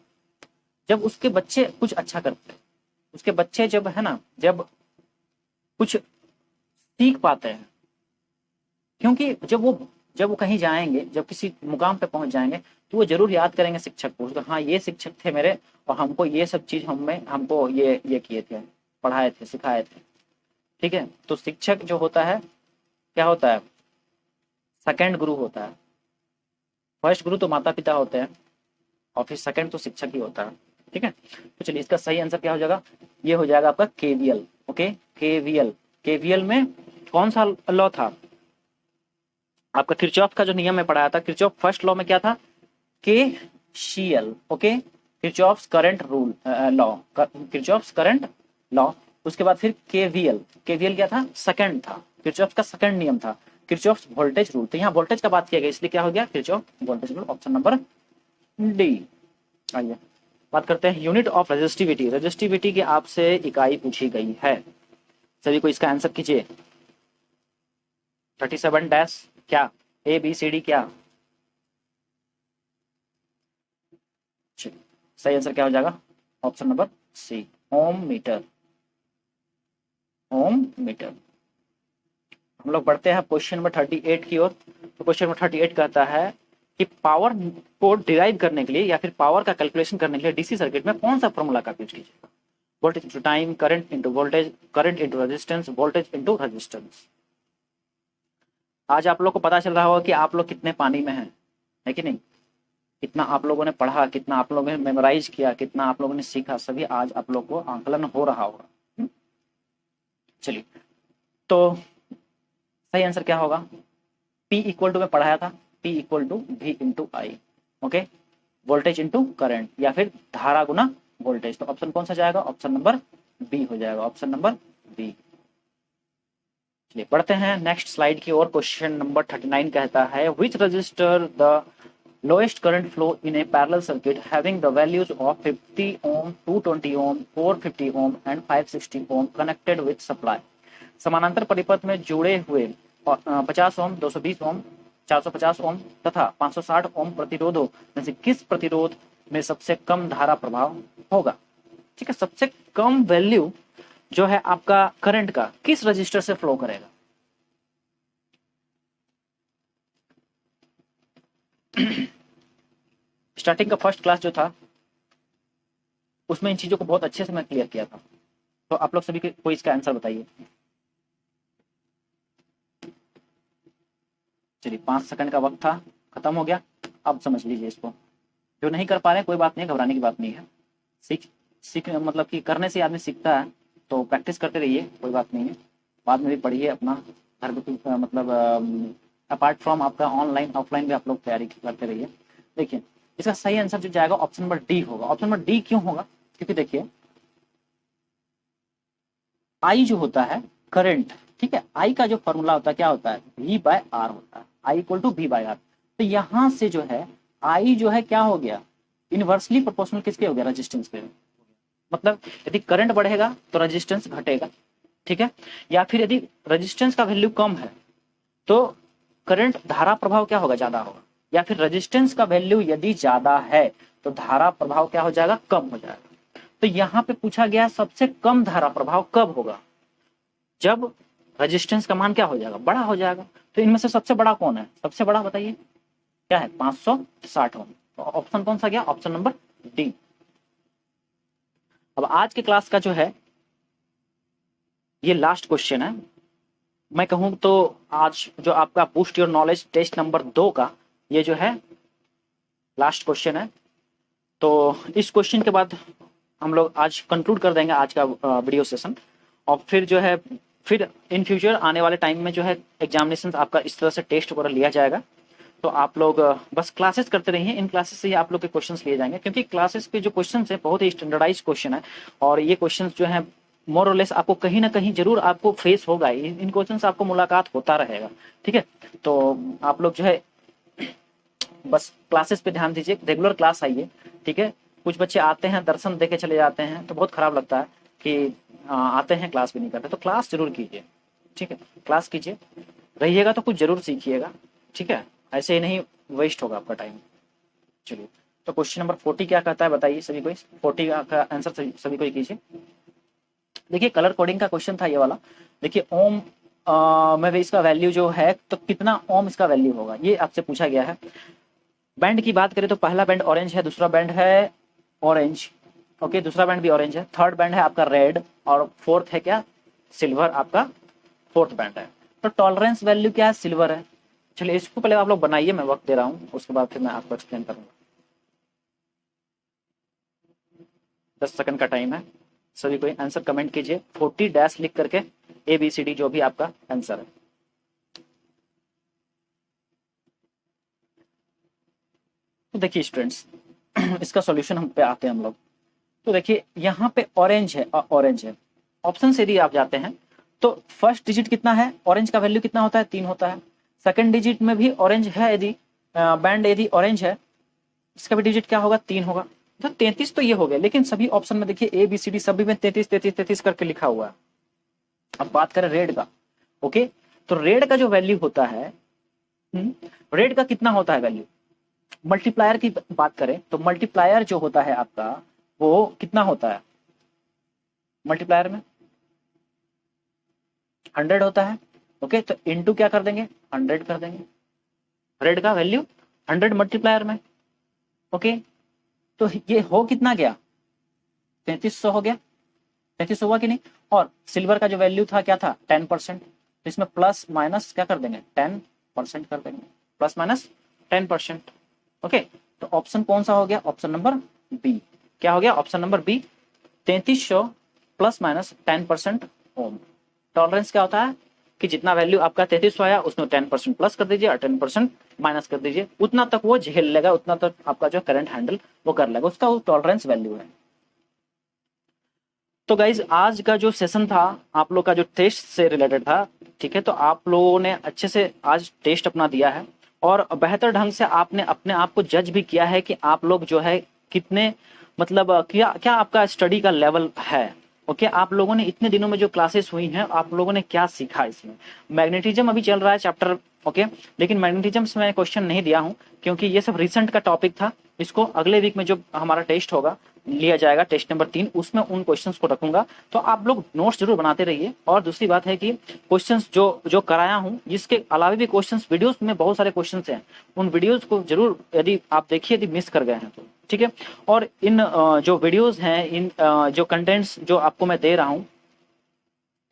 Speaker 1: जब उसके बच्चे कुछ अच्छा करते हैं, उसके बच्चे जब है ना, जब कुछ सीख पाते हैं। क्योंकि जब वो कहीं जाएंगे, जब किसी मुकाम पे पहुंच जाएंगे, तो वो जरूर याद करेंगे शिक्षक को, तो हाँ ये शिक्षक थे मेरे और हमको ये सब चीज हमको ये किए थे, पढ़ाए थे, सिखाए थे, ठीक है। तो शिक्षक जो होता है क्या होता है, सेकंड गुरु होता है। फर्स्ट गुरु तो माता पिता होते हैं और फिर सेकंड तो शिक्षक ही होता है, ठीक है। तो चलिए इसका सही आंसर क्या हो जाएगा, ये हो जाएगा आपका केवीएल। Okay, KVL. केवीएल में कौन सा लॉ था आपका, किरचॉफ का जो नियम में पढ़ाया था, किरचॉफ फर्स्ट लॉ में क्या था, KCL. Okay, Kirchhoff's current rule law, Kirchhoff's current law. उसके बाद फिर केवीएल, केवीएल क्या था, सेकंड था, किरचॉफ का सेकंड नियम था, किरचॉफ्स वोल्टेज रूल। तो यहाँ वोल्टेज का बात किया गया, इसलिए क्या हो गया, Kirchhoff voltage rule, option number D. आइए बात करते हैं यूनिट ऑफ रेजिस्टिविटी। रेजिस्टिविटी की आपसे इकाई पूछी गई है, सभी को इसका आंसर कीजिए। 37 डैश क्या, ए बी सी डी क्या, सही आंसर क्या हो जाएगा, ऑप्शन नंबर सी, ओम मीटर, ओम मीटर। हम लोग बढ़ते हैं क्वेश्चन नंबर 38 की ओर। तो क्वेश्चन नंबर 38 कहता है कि पावर को डिराइव करने के लिए या फिर पावर का कैलकुलेशन करने के लिए डीसी सर्किट में कौन सा फॉर्मूला का यूज कीजिएगा, voltage into time, current into voltage, current into resistance, voltage into resistance. आज आप लोग को पता चल रहा होगा कि आप लोग कितने पानी में हैं, है कि नहीं, कितना आप लोगों ने पढ़ा, कितना आप लोगों ने मेमोराइज किया, कितना आप लोगों ने सीखा, सभी आज आप लोग को आंकलन हो रहा होगा। चलिए तो सही आंसर क्या होगा, P इक्वल टू में पढ़ाया था, P equal to V into I. Okay, voltage into current या फिर धारा गुना वोल्टेज। तो ऑप्शन कौन सा जाएगा, ऑप्शन नंबर बी हो जाएगा, ऑप्शन नंबर बी। चलिए बढ़ते हैं नेक्स्ट स्लाइड की ओर। क्वेश्चन नंबर 39 कहता है which register the lowest current flow in a parallel circuit having the values of 50 ohm, 220 ohm, 450 ohm and 560 ohm connected with supply। समानांतर परिपथ में जुड़े हुए 50 ओम, 220 ओम, 450 ओम तथा 560 ओम प्रतिरोधों में से किस प्रतिरोध में सबसे कम धारा प्रभाव होगा, ठीक है। सबसे कम वैल्यू जो है आपका करंट का किस रजिस्टर से फ्लो करेगा। स्टार्टिंग का फर्स्ट क्लास जो था उसमें इन चीजों को बहुत अच्छे से मैं क्लियर किया था, तो आप लोग सभी को इसका आंसर बताइए। चलिए 5 सेकंड का वक्त था, खत्म हो गया। अब समझ लीजिए इसको, जो नहीं कर पा रहे कोई बात नहीं, घबराने की बात नहीं है। सीख मतलब कि करने से आदमी सीखता है, तो प्रैक्टिस करते रहिए, कोई बात नहीं है। बाद में भी पढ़िए अपना घर पे, मतलब अपार्ट फ्रॉम आपका ऑनलाइन ऑफलाइन भी आप लोग तैयारी करते रहिए। देखिए इसका सही आंसर जो जाएगा ऑप्शन नंबर डी होगा। ऑप्शन नंबर डी क्यों होगा, क्योंकि देखिए आई जो होता है करंट, ठीक है। आई का जो फॉर्मूला होता है क्या होता है, वी बाय आर होता है, I equal to V by R. तो यहाँ से जो है आई जो है क्या हो गया, इनवर्सली प्रोपोर्शनल किसके हो गया, रेजिस्टेंस पे। मतलब यदि करंट बढ़ेगा तो रेजिस्टेंस घटेगा, ठीक है। या फिर यदि रेजिस्टेंस का वैल्यू कम है तो करंट धारा प्रभाव क्या होगा, ज्यादा होगा। या फिर रेजिस्टेंस का वैल्यू यदि ज्यादा है तो धारा प्रभाव क्या हो जाएगा, कम हो जाएगा। तो यहाँ पे पूछा गया सबसे कम धारा प्रभाव कब होगा, जब रेजिस्टेंस का मान क्या हो जाएगा, बड़ा हो जाएगा। तो इनमें से सबसे बड़ा कौन है, सबसे बड़ा बताइए क्या है, 560 ओम। तो ऑप्शन कौन सा गया, ऑप्शन नंबर डी। अब आज के क्लास का जो है ये लास्ट क्वेश्चन है, मैं कहूं तो आज जो आपका boost your knowledge test number 2 का ये जो है लास्ट क्वेश्चन है। तो इस क्वेश्चन के बाद हम लोग आज कंक्लूड कर देंगे आज का वीडियो सेशन। और फिर जो है फिर इन फ्यूचर आने वाले टाइम में जो है एग्जामिनेशन आपका इस तरह से टेस्ट वगैरह लिया जाएगा। तो आप लोग बस क्लासेस करते रहिए, इन क्लासेस से ही आप लोग के क्वेश्चंस लिए जाएंगे, क्योंकि क्लासेस पे जो क्वेश्चंस है बहुत ही स्टैंडर्डाइज क्वेश्चन है। और ये क्वेश्चंस जो है मोर और लेस आपको कहीं ना कहीं जरूर आपको फेस होगा, इन क्वेश्चन से आपको मुलाकात होता रहेगा, ठीक है। तो आप लोग जो है बस क्लासेस पे ध्यान दीजिए, रेगुलर क्लास आइए, ठीक है। कुछ बच्चे आते हैं दर्शन देके चले जाते हैं तो बहुत खराब लगता है कि आते हैं क्लास भी नहीं करते। तो क्लास जरूर कीजिए, ठीक है, क्लास कीजिए, रहिएगा तो कुछ जरूर सीखिएगा, ठीक है। ऐसे ही नहीं वेस्ट होगा आपका टाइम। चलिए, तो क्वेश्चन नंबर 40 क्या कहता है बताइए सभी को, 40 का आंसर सभी को कीजिए। देखिए कलर कोडिंग का क्वेश्चन था ये वाला। देखिए ओम में इसका वैल्यू जो है तो कितना ओम इसका वैल्यू होगा, ये आपसे पूछा गया है। बैंड की बात करें तो पहला बैंड ऑरेंज है, दूसरा बैंड है ऑरेंज, ओके, दूसरा बैंड भी ऑरेंज है, थर्ड बैंड है आपका रेड, और फोर्थ है क्या, सिल्वर, आपका फोर्थ बैंड है। तो टॉलरेंस वैल्यू क्या है, सिल्वर है। चलिए इसको पहले आप लोग बनाइए, मैं वक्त दे रहा हूँ, उसके बाद फिर मैं आपको एक्सप्लेन करूंगा। 10 सेकंड का टाइम है, सभी कोई आंसर कमेंट कीजिए 40 डैश लिख करके, ABCD जो भी आपका आंसर है। तो देखिए स्टूडेंट्स इसका सॉल्यूशन हम पे आते हैं हम लोग। तो देखिए यहाँ पे ऑरेंज है, ऑरेंज है। ऑप्शन से यदि आप जाते हैं तो फर्स्ट डिजिट कितना है, ऑरेंज का वैल्यू कितना होता है, 3 होता है। सेकंड डिजिट में भी ऑरेंज है, यदि बैंड यदि ऑरेंज है इसका भी डिजिट क्या होगा, 3 होगा। तो 33 तो ये हो गया, लेकिन सभी ऑप्शन में देखिए ABCD सभी में 33 33 33 करके लिखा हुआ है। अब बात करें रेड का, ओके, तो रेड का जो वैल्यू होता है, रेड का कितना होता है वैल्यू, मल्टीप्लायर की बात करें तो मल्टीप्लायर जो होता है आपका वो कितना होता है, मल्टीप्लायर में 100 होता है, ओके। तो इनटू क्या कर देंगे, 100 कर देंगे, रेड का वैल्यू 100 मल्टीप्लायर में, ओके। तो ये हो कितना गया, 3300 हो गया, 3300 हुआ कि नहीं। और सिल्वर का जो वैल्यू था क्या था, 10%, तो इसमें प्लस माइनस क्या कर देंगे, 10% कर देंगे, प्लस माइनस 10%, ओके। तो ऑप्शन कौन सा हो गया, ऑप्शन नंबर बी। क्या हो गया, option number B, 3300 plus minus 10% ohm. Tolerance क्या होता है कि जितना वैल्यू आपका 3300 आया उसमें 10% प्लस कर दीजिए और 10% माइनस कर दीजिए, उतना तक वो झेल लेगा, उतना तक आपका जो करंट हैंडल वो कर लेगा, उसका वो टॉलरेंस वैल्यू है। तो गाइज आज का जो सेशन था आप लोग का जो टेस्ट से रिलेटेड था, ठीक है। तो आप लोगों ने अच्छे से आज टेस्ट अपना दिया है और बेहतर ढंग से आपने अपने आप को जज भी किया है कि आप लोग जो है कितने मतलब क्या क्या आपका स्टडी का लेवल है, ओके। आप लोगों ने इतने दिनों में जो क्लासेस हुई हैं आप लोगों ने क्या सीखा इसमें। मैग्नेटिज्म अभी चल रहा है चैप्टर, ओके, लेकिन मैग्नेटिज्म से मैं क्वेश्चन नहीं दिया हूं क्योंकि ये सब रिसेंट का टॉपिक था। इसको अगले वीक में जो हमारा टेस्ट होगा लिया जाएगा, टेस्ट नंबर 3, उसमें उन क्वेश्चंस को रखूंगा। तो आप लोग नोट्स जरूर बनाते रहिए। और दूसरी बात है कि क्वेश्चंस जो जो कराया हूं, इसके अलावा भी क्वेश्चंस वीडियोस में बहुत सारे क्वेश्चंस हैं, उन वीडियोस को जरूर यदि आप देखिए, यदि मिस कर गए हैं तो, ठीक है। और इन जो वीडियोस हैं, इन जो कंटेंट्स जो आपको मैं दे रहा हूं,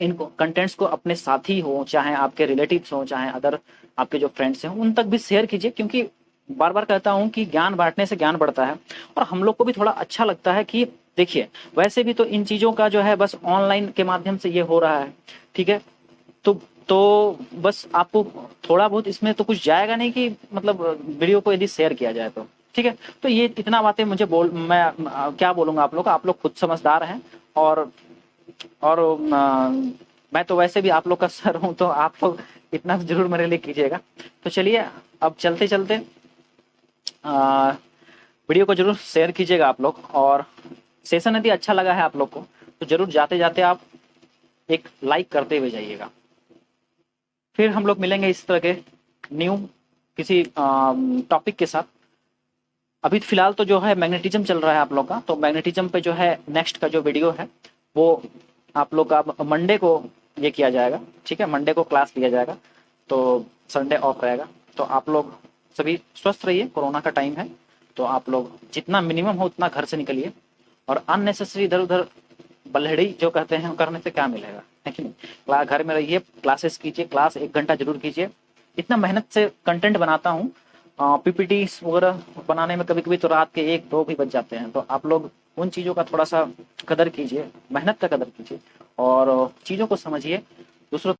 Speaker 1: इन कंटेंट्स को अपने साथी हो, चाहे आपके रिलेटिव्स हो, चाहे अदर आपके जो फ्रेंड्स हैं, उन तक भी शेयर कीजिए, क्योंकि बार बार कहता हूं कि ज्ञान बांटने से ज्ञान बढ़ता है। और हम लोग को भी थोड़ा अच्छा लगता है कि देखिए वैसे भी तो इन चीजों का जो है बस ऑनलाइन के माध्यम से ये हो रहा है, ठीक है। तो बस आपको थोड़ा बहुत इसमें तो कुछ जाएगा नहीं कि मतलब वीडियो को यदि शेयर किया जाए तो, ठीक है। तो ये इतना बातें मुझे मैं क्या बोलूंगा, आप लोग खुद समझदार हैं और मैं तो वैसे भी आप लोग का सर हूँ, तो आप लोग इतना जरूर मेरे लिए कीजिएगा। तो चलिए अब चलते चलते वीडियो को जरूर शेयर कीजिएगा आप लोग, और सेशन यदि अच्छा लगा है आप लोग को तो जरूर जाते जाते आप एक लाइक करते हुए जाइएगा। फिर हम लोग मिलेंगे इस तरह के न्यू किसी टॉपिक के साथ। अभी फिलहाल तो जो है मैग्नेटिज्म चल रहा है आप लोग का, तो मैग्नेटिज्म पे जो है नेक्स्ट का जो वीडियो है वो आप लोग का मंडे को ये किया जाएगा, ठीक है, मंडे को क्लास लिया जाएगा, तो संडे ऑफ रहेगा। तो आप लोग सभी स्वस्थ रहिए, कोरोना का टाइम है, तो आप लोग जितना मिनिमम हो उतना घर से निकलिए, और अननेसेसरी इधर उधर बल्हेड़ी जो कहते हैं करने से क्या मिलेगा, है कि नहीं। घर में रहिए, क्लासेस कीजिए, क्लास 1 घंटा जरूर कीजिए। इतना मेहनत से कंटेंट बनाता हूँ, पीपीटी वगैरह बनाने में कभी कभी तो रात के 1-2 भी बज जाते हैं, तो आप लोग उन चीज़ों का थोड़ा सा कदर कीजिए, मेहनत का कदर कीजिए, और चीज़ों को समझिए, दूसरों